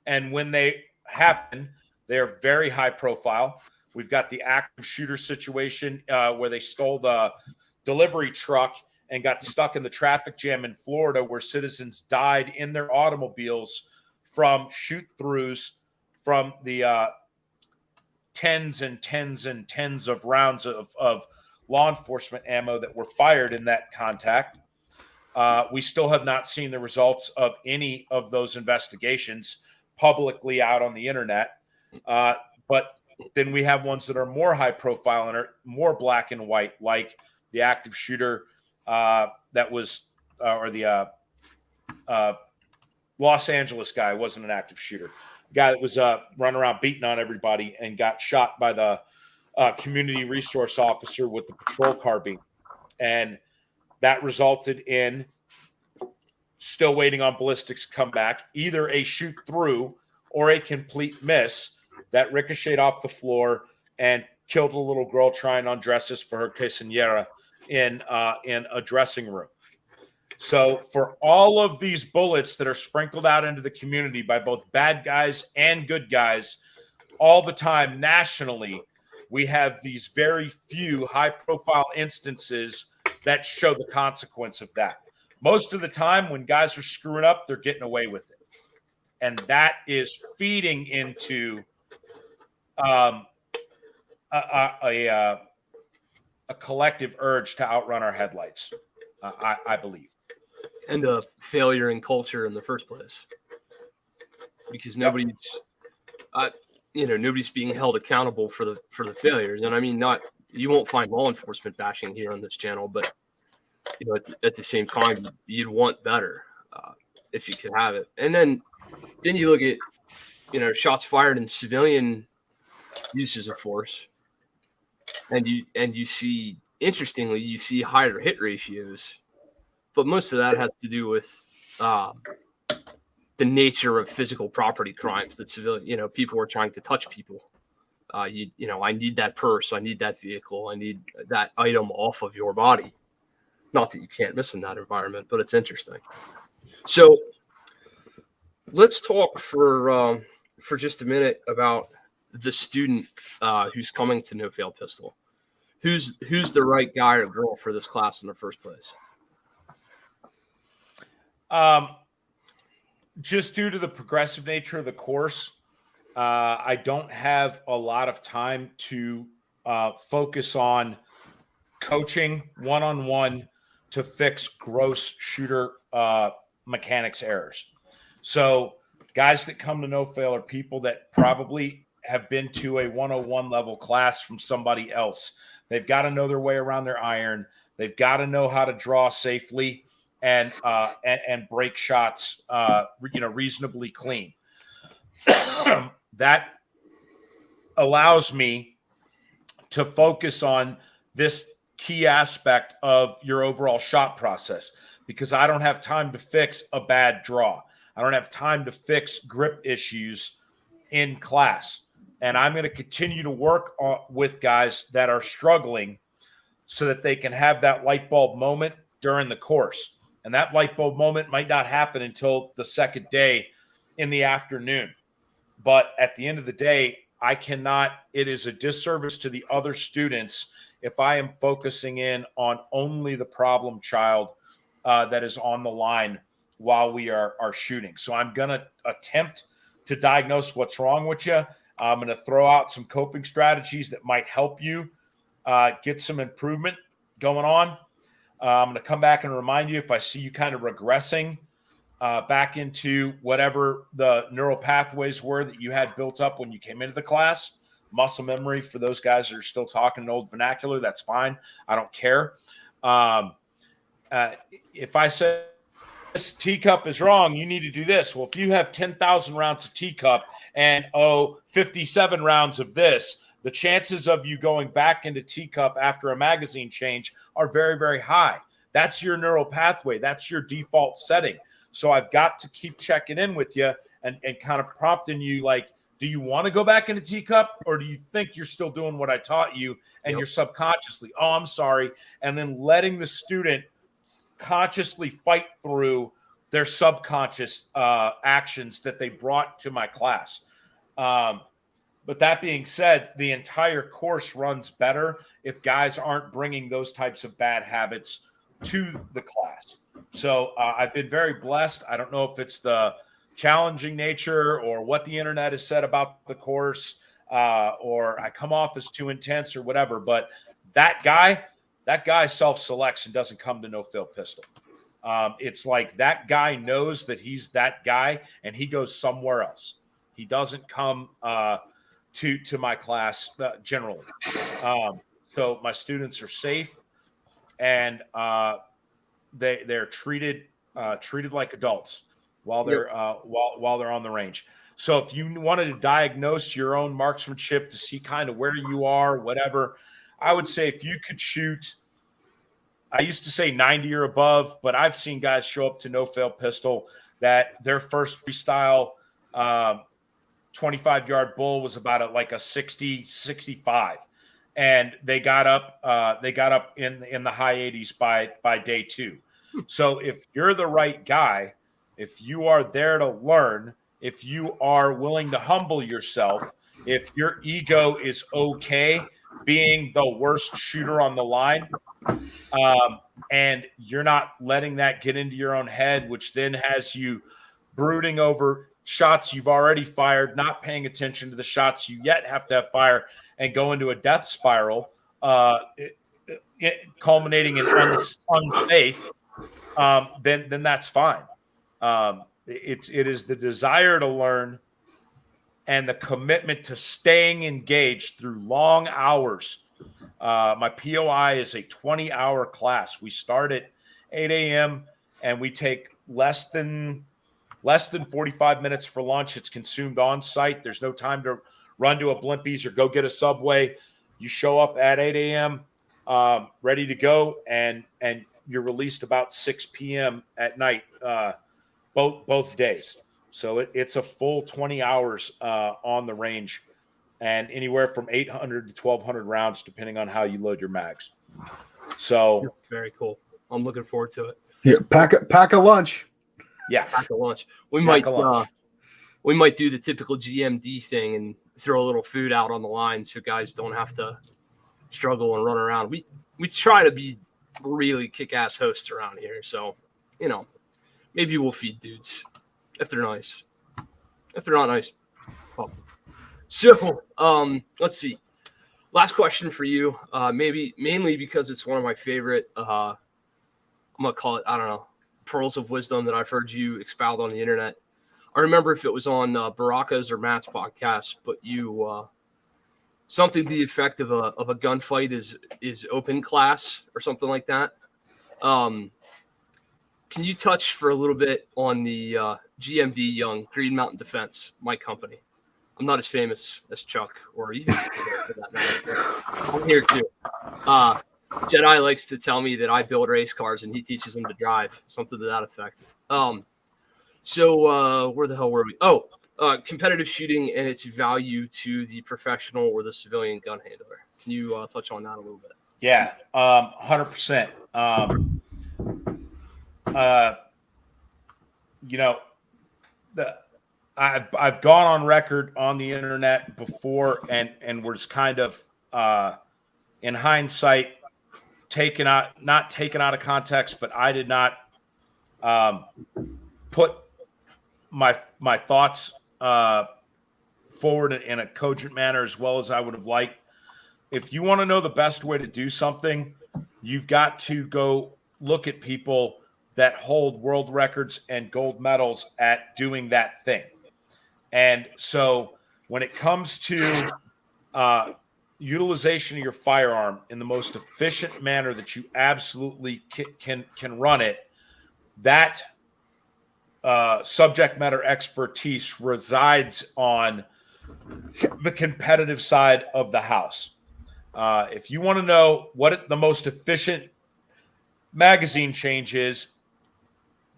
And when they happen, they're very high profile. We've got the active shooter situation where they stole the delivery truck and got stuck in the traffic jam in Florida, where citizens died in their automobiles from shoot-throughs from the tens and tens and tens of rounds of law enforcement ammo that were fired in that contact. We still have not seen the results of any of those investigations publicly out on the internet. But then we have ones that are more high profile and are more black and white, like the active shooter that was, or the Los Angeles guy wasn't an active shooter. The guy that was running around beating on everybody and got shot by the community resource officer with the patrol carbine. And that resulted in still waiting on ballistics to come back, either a shoot through or a complete miss that ricocheted off the floor and killed a little girl trying on dresses for her quinceañera in a dressing room. So for all of these bullets that are sprinkled out into the community by both bad guys and good guys all the time nationally, we have these very few high-profile instances that show the consequence of that. Most of the time when guys are screwing up, they're getting away with it. and that is feeding into a collective urge to outrun our headlights. I believe, and a failure in culture in the first place, because nobody's nobody's being held accountable for the failures. And I mean, you won't find law enforcement bashing here on this channel, but at the same time, you'd want better if you could have it. And then you look at shots fired in civilian uses of force, and you see, interestingly, you see higher hit ratios, but most of that has to do with the nature of physical property crimes that civilian, people are trying to touch people. I need that purse, I need that vehicle, I need that item off of your body. Not that you can't miss in that environment, but it's interesting. So let's talk for just a minute about the student who's coming to No Fail Pistol. Who's the right guy or girl for this class in the first place? Just due to the progressive nature of the course, I don't have a lot of time to focus on coaching one-on-one to fix gross shooter mechanics errors. So guys that come to No Fail are people that probably have been to a 101 level class from somebody else. They've got to know their way around their iron. They've got to know how to draw safely and break shots, reasonably clean. That allows me to focus on this key aspect of your overall shot process, because I don't have time to fix a bad draw. I don't have time to fix grip issues in class. And I'm going to continue to work with guys that are struggling so that they can have that light bulb moment during the course. And that light bulb moment might not happen until the second day in the afternoon. But at the end of the day, it is a disservice to the other students if I am focusing in on only the problem child that is on the line while we are shooting. So I'm going to attempt to diagnose what's wrong with you. I'm going to throw out some coping strategies that might help you get some improvement going on. I'm going to come back and remind you if I see you kind of regressing back into whatever the neural pathways were that you had built up when you came into the class. Muscle memory, for those guys that are still talking in old vernacular, that's fine. I don't care. If I say this teacup is wrong, you need to do this. Well, if you have 10,000 rounds of teacup and 57 rounds of this, the chances of you going back into teacup after a magazine change are very, very high. That's your neural pathway. That's your default setting. So I've got to keep checking in with you and kind of prompting you, like, do you want to go back into teacup, or do you think you're still doing what I taught you and you're subconsciously, oh, I'm sorry, and then letting the student consciously fight through their subconscious actions that they brought to my class. But that being said, the entire course runs better if guys aren't bringing those types of bad habits to the class. So I've been very blessed. I don't know if it's the challenging nature or what the internet has said about the course, or I come off as too intense or whatever, but that guy self-selects and doesn't come to No Fail Pistol. It's like that guy knows that he's that guy and he goes somewhere else. He doesn't come to my class generally. So my students are safe and they're treated like adults while they're while they're on the range. So if you wanted to diagnose your own marksmanship to see kind of where you are, whatever, I would say if you could shoot, I used to say 90 or above, but I've seen guys show up to No Fail Pistol that their first freestyle 25-yard bull was about a 60, 65. And they got up in the high 80s by day 2. So if you're the right guy, if you are there to learn, if you are willing to humble yourself, if your ego is okay being the worst shooter on the line, and you're not letting that get into your own head, which then has you brooding over shots you've already fired, not paying attention to the shots you yet have to have fire, and go into a death spiral, culminating in unsafe, then that's fine. It is the desire to learn and the commitment to staying engaged through long hours. My POI is a 20-hour class. We start at 8 a.m. and we take less than 45 minutes for lunch. It's consumed on site. There's no time to run to a Blimpies or go get a Subway. You show up at 8 a.m. Ready to go, and you're released about 6 p.m. at night, both days. So it's a full 20 hours on the range, and anywhere from 800 to 1,200 rounds, depending on how you load your mags. So very cool. I'm looking forward to it. Yeah, pack a lunch. Yeah, pack a lunch. We might do the typical GMD thing and throw a little food out on the line so guys don't have to struggle and run around. We try to be really kick-ass hosts around here, so maybe we'll feed dudes if they're nice. If they're not nice, well. So let's see. Last question for you, mainly because it's one of my favorite. I'm gonna call it, I don't know, pearls of wisdom that I've heard you expound on the internet. I remember if it was on Baraka's or Matt's podcast, but you something to the effect of a gunfight is open class or something like that. Can you touch for a little bit on the GMD Young Green Mountain Defense, my company? I'm not as famous as Chuck or even for that matter. I'm here too. Jedi likes to tell me that I build race cars and he teaches them to drive, something to that effect. So where the hell were we? Oh, competitive shooting and its value to the professional or the civilian gun handler. Can you touch on that a little bit? Yeah, 100%. I've gone on record on the internet before and was kind of in hindsight not taken out of context, but I did not put my thoughts forward in a cogent manner as well as I would have liked. If you want to know the best way to do something, you've got to go look at people that hold world records and gold medals at doing that thing. And so when it comes to utilization of your firearm in the most efficient manner that you absolutely can run it, that subject matter expertise resides on the competitive side of the house. If you want to know what the most efficient magazine change is,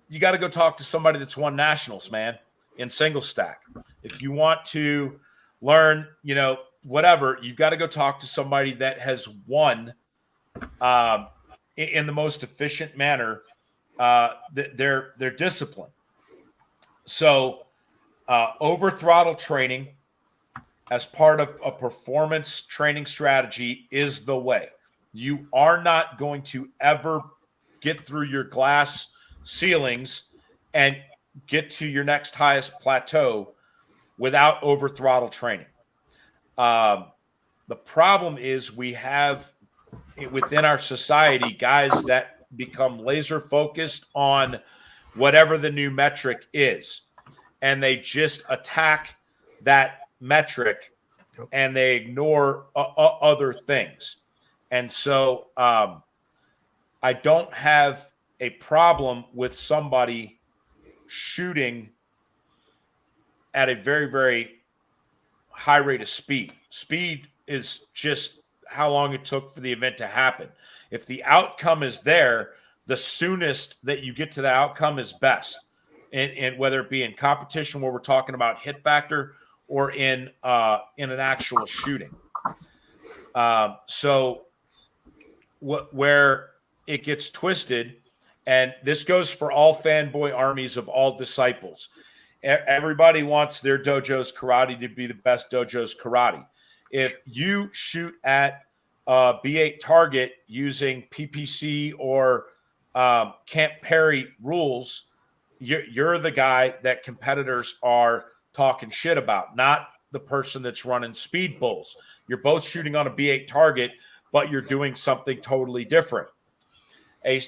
you got to go talk to somebody that's won nationals, man, in single stack. If you want to learn, whatever, you've got to go talk to somebody that has won in the most efficient manner their discipline. So over throttle training as part of a performance training strategy is the way. You are not going to ever get through your glass ceilings and get to your next highest plateau without over throttle training. The problem is we have within our society guys that become laser focused on whatever the new metric is, and they just attack that metric and they ignore other things. And so I don't have a problem with somebody shooting at a very, very high rate of speed. Speed is just how long it took for the event to happen. If the outcome is there, the soonest that you get to the outcome is best. And whether it be in competition where we're talking about hit factor or in an actual shooting. So where it gets twisted, and this goes for all fanboy armies of all disciples. Everybody wants their dojo's karate to be the best dojo's karate. If you shoot at a B8 target using PPC or Camp Perry rules, you're the guy that competitors are talking shit about, not the person that's running speed bulls. You're both shooting on a B8 target, but you're doing something totally different. A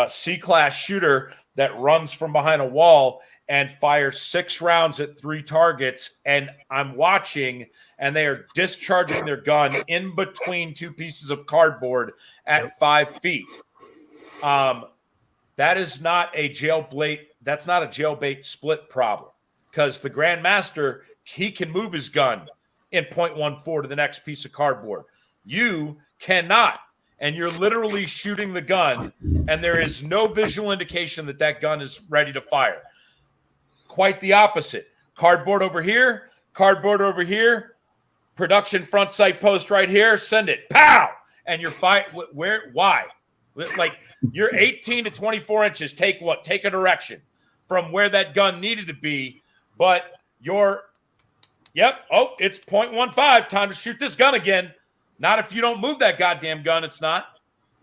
C-class shooter that runs from behind a wall and fires 6 rounds at 3 targets, and I'm watching, and they are discharging their gun in between 2 pieces of cardboard at 5 feet. That is not a jailbait. That's not a jailbait split problem, because the Grandmaster, he can move his gun in 0.14 to the next piece of cardboard. You cannot, and you're literally shooting the gun, and there is no visual indication that that gun is ready to fire. Quite the opposite. Cardboard over here, production front sight post right here, send it, pow! And you're why? Like, you're 18 to 24 inches. Take a direction from where that gun needed to be, but it's 0.15. Time to shoot this gun again. Not if you don't move that goddamn gun, it's not.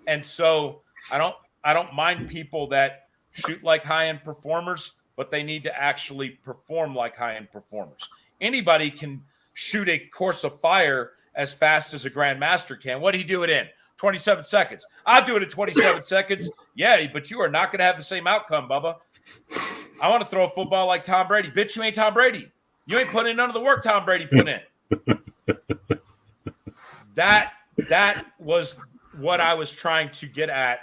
And so I don't mind people that shoot like high-end performers, but they need to actually perform like high-end performers. Anybody can shoot a course of fire as fast as a Grandmaster can. What do you do it in? 27 seconds. I'll do it in 27 seconds. Yeah, but you are not going to have the same outcome, Bubba. I want to throw a football like Tom Brady. Bitch, you ain't Tom Brady. You ain't putting in none of the work Tom Brady put in. That was what I was trying to get at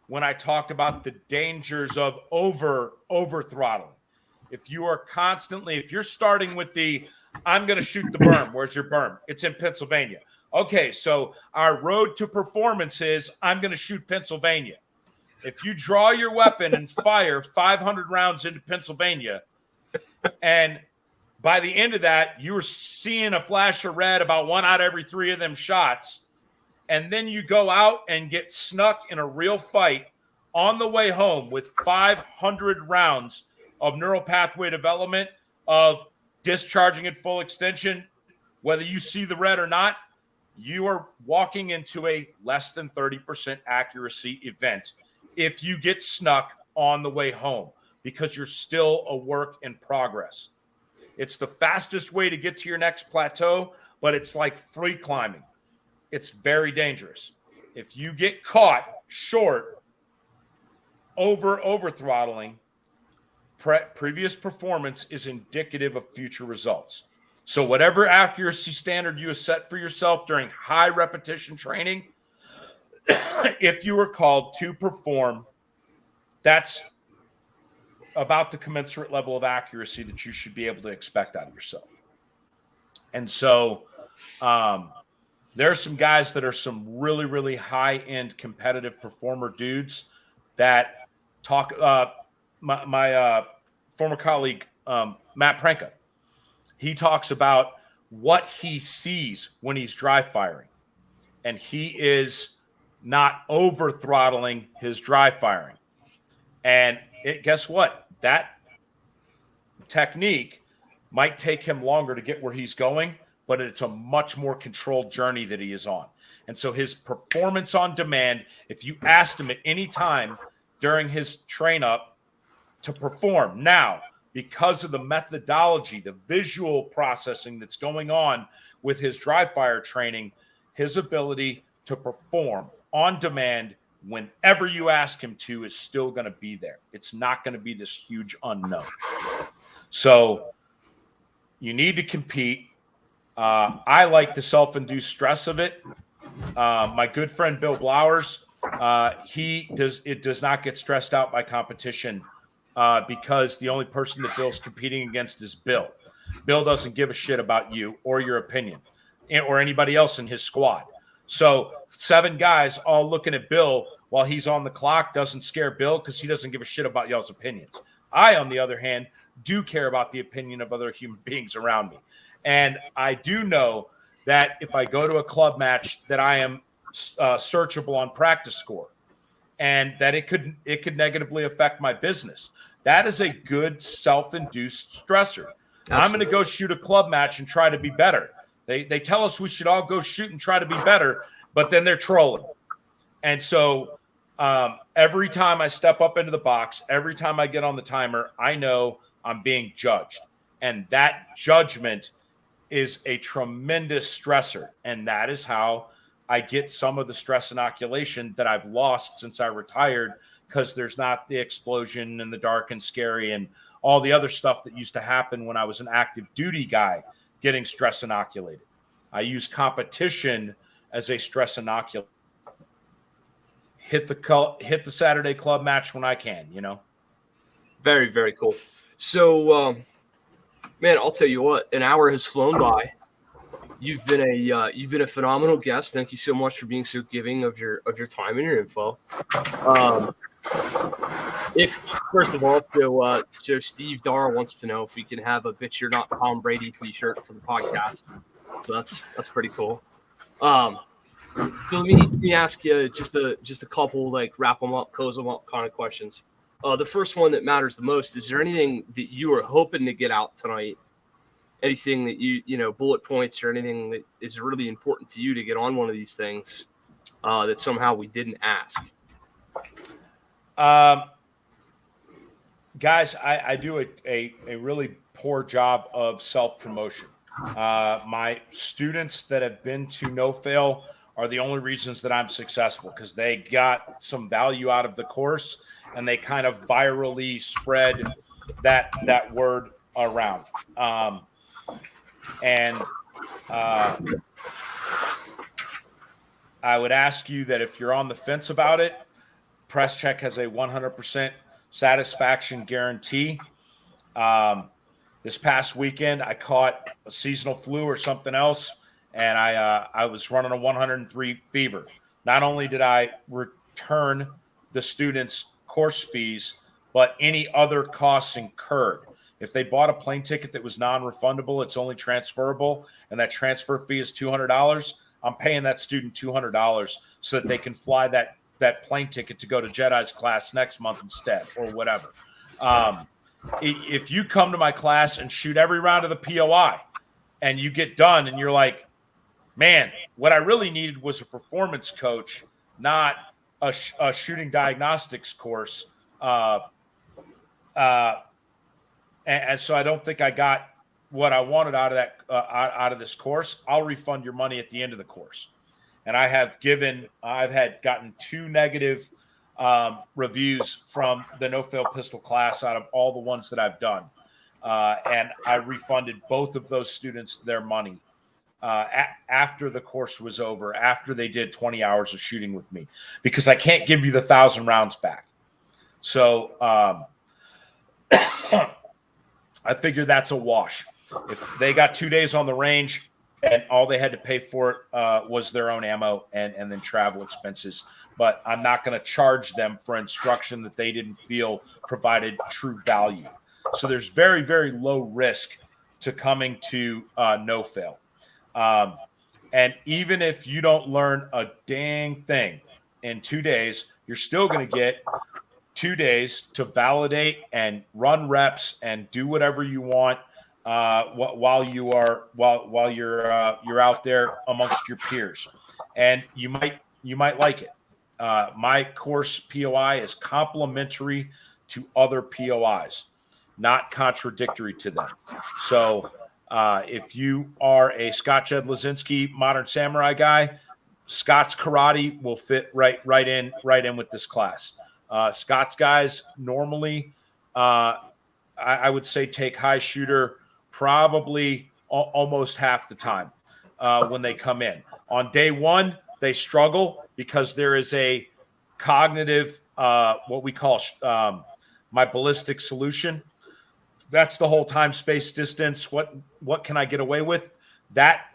when I talked about the dangers of over throttling. If you're starting with I'm going to shoot the berm. Where's your berm? It's in Pennsylvania. Okay, so our road to performance is I'm going to shoot Pennsylvania. If you draw your weapon and fire 500 rounds into Pennsylvania, and by the end of that, you're seeing a flash of red about 1 out of every 3 of them shots, and then you go out and get snuck in a real fight on the way home with 500 rounds of neural pathway development, of discharging at full extension, whether you see the red or not, you are walking into a less than 30% accuracy event if you get snuck on the way home, because you're still a work in progress. It's the fastest way to get to your next plateau, but it's like free climbing. It's very dangerous. If you get caught short, over throttling, previous performance is indicative of future results. So whatever accuracy standard you have set for yourself during high repetition training, if you were called to perform, that's about the commensurate level of accuracy that you should be able to expect out of yourself. And so there are some guys that are some really, really high-end competitive performer dudes that talk. My former colleague, Matt Pranka, he talks about what he sees when he's dry firing. And he is not over throttling his dry firing. And guess what? That technique might take him longer to get where he's going, but it's a much more controlled journey that he is on. And so his performance on demand, if you asked him at any time during his train up to perform now, because of the methodology, the visual processing that's going on with his dry fire training, his ability to perform on demand whenever you ask him to is still going to be there. It's not going to be this huge unknown. So you need to compete. I like the self-induced stress of it. My good friend Bill Blowers, it does not get stressed out by competition because the only person that Bill's competing against is Bill. Bill doesn't give a shit about you or your opinion or anybody else in his squad. So 7 guys all looking at Bill while he's on the clock doesn't scare Bill because he doesn't give a shit about y'all's opinions. I, on the other hand, do care about the opinion of other human beings around me. And I do know that if I go to a club match that I am searchable on practice score and that it could negatively affect my business. That is a good self-induced stressor. Absolutely. I'm going to go shoot a club match and try to be better. They tell us we should all go shoot and try to be better, but then they're trolling. And so Every time I step up into the box, every time I get on the timer, I know I'm being judged. And that judgment is a tremendous stressor. And that is how I get some of the stress inoculation that I've lost since I retired, because there's not the explosion and the dark and scary and all the other stuff that used to happen when I was an active duty guy getting stress inoculated. I use competition as a stress inoculation. Hit the Saturday club match when I can, Very, very cool. So, man, I'll tell you what, an hour has flown by. You've been a phenomenal guest. Thank you so much for being so giving of your time and your info. If first of all, so Steve Darr wants to know if we can have a "Bitch You're Not Tom Brady" T-shirt for the podcast. So that's pretty cool. So let me ask you just a couple, like, wrap them up, close them up kind of questions. The first one that matters the most: is there anything that you were hoping to get out tonight? Anything that you bullet points or anything that is really important to you to get on one of these things that somehow we didn't ask? Guys, I do a really poor job of self-promotion. My students that have been to No Fail are the only reasons that I'm successful, because they got some value out of the course and they kind of virally spread that word around. I would ask you that if you're on the fence about it, Press Check has a 100% satisfaction guarantee. This past weekend, I caught a seasonal flu or something else, and I was running a 103 fever. Not only did I return the students' course fees, but any other costs incurred. If they bought a plane ticket that was non-refundable, it's only transferable, and that transfer fee is $200, I'm paying that student $200 so that they can fly that plane ticket to go to Jedi's class next month instead, or whatever. If you come to my class and shoot every round of the POI and you get done and you're like, man, what I really needed was a performance coach, not a shooting diagnostics course. And so I don't think I got what I wanted out of this course. I'll refund your money at the end of the course. And I've gotten 2 negative reviews from the No Fail Pistol class out of all the ones that I've done. And I refunded both of those students their money after the course was over, after they did 20 hours of shooting with me, because I can't give you the 1,000 rounds back. So I figure that's a wash. If they got 2 days on the range and all they had to pay for it was their own ammo and then travel expenses, but I'm not going to charge them for instruction that they didn't feel provided true value. So there's very, very low risk to coming to No Fail. And even if you don't learn a dang thing in 2 days, you're still going to get 2 days to validate and run reps and do whatever you want while you're out there amongst your peers, and you might like it. My course POI is complementary to other POIs, not contradictory to them. So if you are a Scott Jed Lazinski Modern Samurai guy, Scott's karate will fit right in with this class. Scott's guys normally, I would say, take high shooter probably almost half the time when they come in. On day one, they struggle because there is a cognitive, what we call my ballistic solution. That's the whole time, space, distance. What can I get away with? That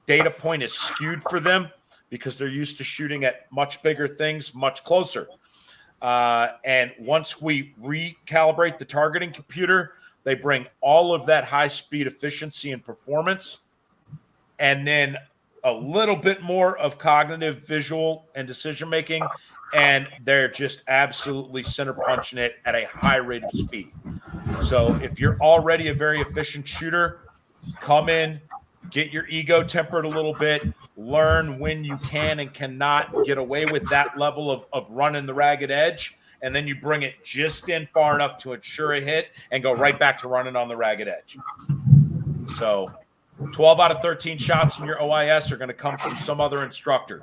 data point is skewed for them because they're used to shooting at much bigger things, much closer. And once we recalibrate the targeting computer, they bring all of that high-speed efficiency and performance, and then a little bit more of cognitive, visual, and decision-making, and they're just absolutely center punching it at a high rate of speed. So if you're already a very efficient shooter, come in, get your ego tempered a little bit, learn when you can and cannot get away with that level of running the ragged edge, and then you bring it just in far enough to ensure a hit and go right back to running on the ragged edge. So 12 out of 13 shots in your OIS are going to come from some other instructor.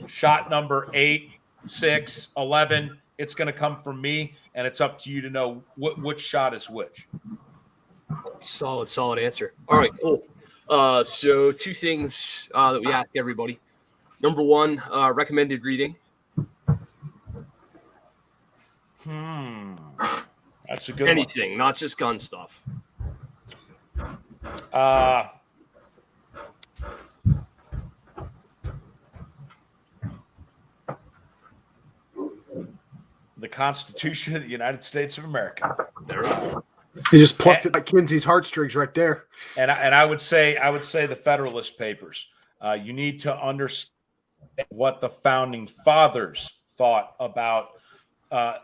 Shot number 8, 6, 11, it's going to come from me, and it's up to you to know which shot is which. Solid answer. All right, cool. So 2 things that we ask everybody. Number 1, recommended reading. That's a good Anything, not just gun stuff. The Constitution of the United States of America. There we go. He just plucked it like Kinsey's heartstrings right there. And I would say the Federalist Papers. You need to understand what the founding fathers thought about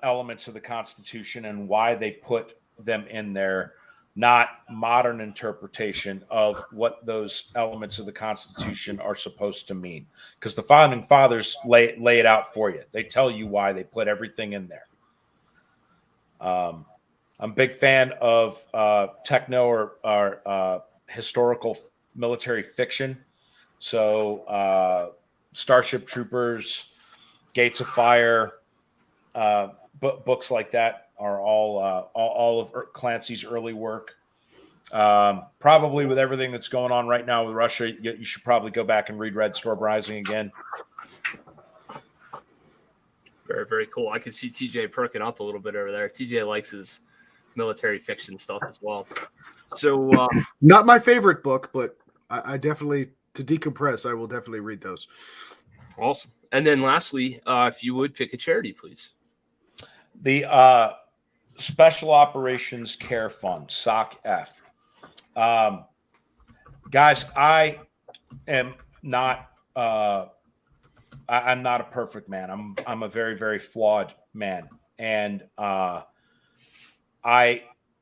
elements of the Constitution and why they put them in there, not modern interpretation of what those elements of the Constitution are supposed to mean. Because the founding fathers lay it out for you. They tell you why they put everything in there. I'm a big fan of techno or historical military fiction. So Starship Troopers, Gates of Fire, books like that are all of Clancy's early work. Probably with everything that's going on right now with Russia, you should probably go back and read Red Storm Rising again. Very, very cool. I can see TJ perking up a little bit over there. TJ likes his military fiction stuff as well. So not my favorite book, but I definitely, to decompress, I will definitely read those. Awesome. And then lastly, if you would pick a charity, please. The Special Operations Care Fund, SOC-F. Guys, I am not I'm not a perfect man. I'm a very, very flawed man. And I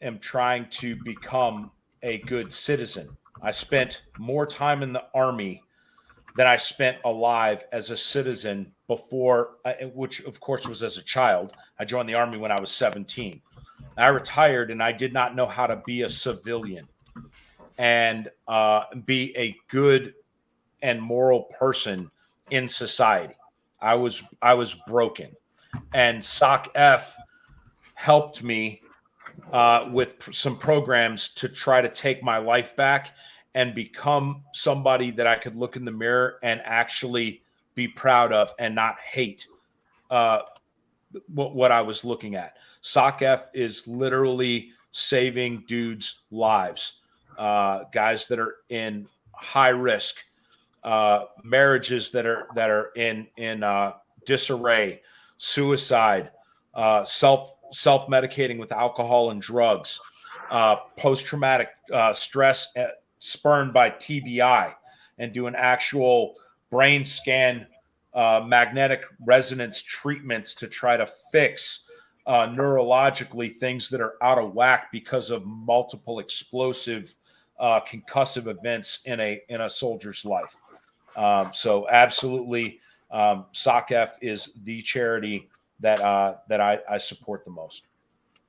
am trying to become a good citizen. I spent more time in the Army than I spent alive as a citizen before, which of course was as a child. I joined the Army when I was 17. I retired and I did not know how to be a civilian and be a good and moral person in society. I was broken, and SOC-F helped me with some programs to try to take my life back and become somebody that I could look in the mirror and actually be proud of and not hate what I was looking at. SOC-F is literally saving dudes' lives, guys that are in high risk, marriages that are in disarray, suicide, self-medicating with alcohol and drugs, post-traumatic stress spurned by TBI, and do an actual brain scan, magnetic resonance treatments to try to fix neurologically things that are out of whack because of multiple explosive concussive events in a soldier's life. So absolutely, SOC-F is the charity that I support the most.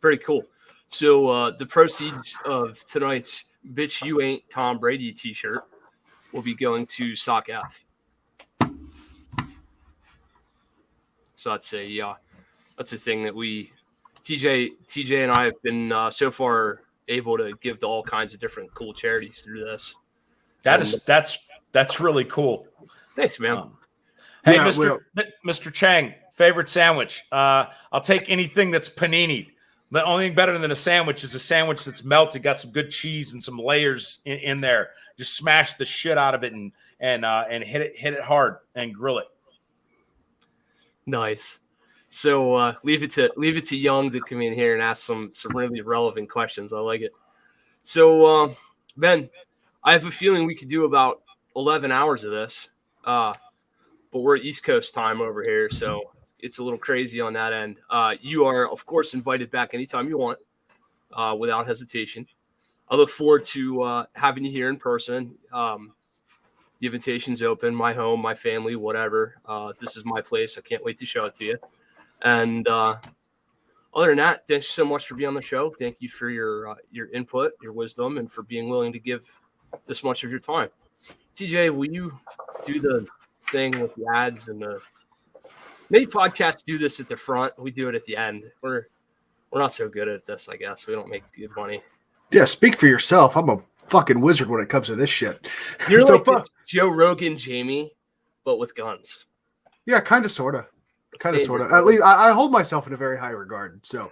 Very cool. So the proceeds of tonight's "Bitch You Ain't Tom Brady" T-shirt will be going to SOC-F. So that's a thing that we TJ and I have been so far able to give to all kinds of different cool charities through this. That's really cool. Thanks, man. Hey, yeah, Mr. Chang, favorite sandwich? I'll take anything that's panini. The only thing better than a sandwich is a sandwich that's melted, got some good cheese and some layers in there. Just smash the shit out of it and hit it hard and grill it. Nice. So leave it to Young to come in here and ask some really relevant questions. I like it. So Ben, I have a feeling we could do about 11 hours of this, but we're at East Coast time over here, so it's a little crazy on that end. You are, of course, invited back anytime you want, without hesitation. I look forward to having you here in person. The invitation's open. My home, my family, whatever. This is my place. I can't wait to show it to you. And other than that, thanks so much for being on the show. Thank you for your input, your wisdom, and for being willing to give this much of your time. TJ, will you do the thing with the ads and the many podcasts do this at the front? We do it at the end. We're not so good at this, I guess. We don't make good money. Yeah, speak for yourself. I'm a fucking wizard when it comes to this shit. You're so like the Joe Rogan, Jamie, but with guns. Yeah, kind of, sort of. Kind of, sort of. At least I hold myself in a very high regard. So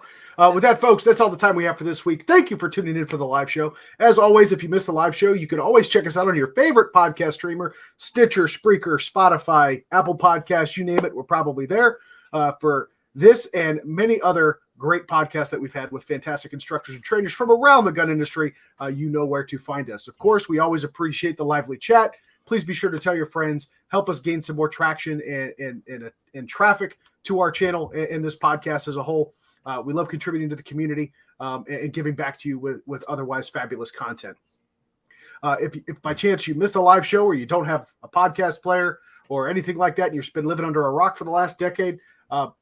with that, folks, that's all the time we have for this week. Thank you for tuning in for the live show. As always, if you missed the live show, you can always check us out on your favorite podcast streamer, Stitcher, Spreaker, Spotify, Apple Podcasts, you name it. We're probably there for this and many other great podcasts that we've had with fantastic instructors and trainers from around the gun industry. You know where to find us. Of course, we always appreciate the lively chat. Please be sure to tell your friends, help us gain some more traction and traffic to our channel and this podcast as a whole. We love contributing to the community and giving back to you with otherwise fabulous content. If by chance you missed a live show or you don't have a podcast player or anything like that and you've been living under a rock for the last decade,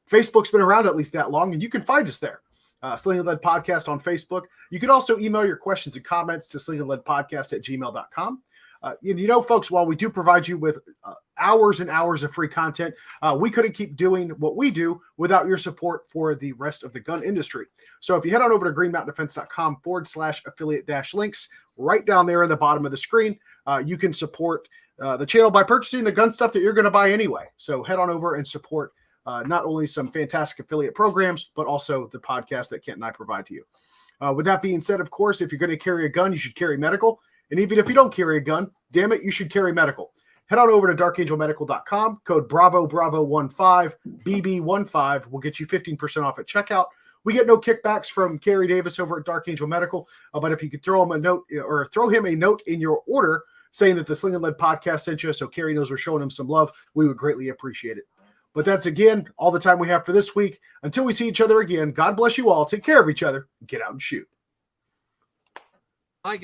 Facebook's been around at least that long, and you can find us there. Sling'N Led Podcast on Facebook. You can also email your questions and comments to slingandledpodcast@gmail.com. Folks, while we do provide you with hours and hours of free content, we couldn't keep doing what we do without your support for the rest of the gun industry. So if you head on over to greenmountaindefense.com/affiliate-links, right down there in the bottom of the screen, you can support the channel by purchasing the gun stuff that you're going to buy anyway. So head on over and support not only some fantastic affiliate programs, but also the podcast that Kent and I provide to you. With that being said, of course, if you're going to carry a gun, you should carry medical. And even if you don't carry a gun, damn it, you should carry medical. Head on over to darkangelmedical.com. Code BRAVO15, BB15 will get you 15% off at checkout. We get no kickbacks from Kerry Davis over at Dark Angel Medical, but if you could throw him a note in your order saying that the Sling'N Led podcast sent you so Kerry knows we're showing him some love, we would greatly appreciate it. But that's, again, all the time we have for this week. Until we see each other again, God bless you all. Take care of each other. Get out and shoot.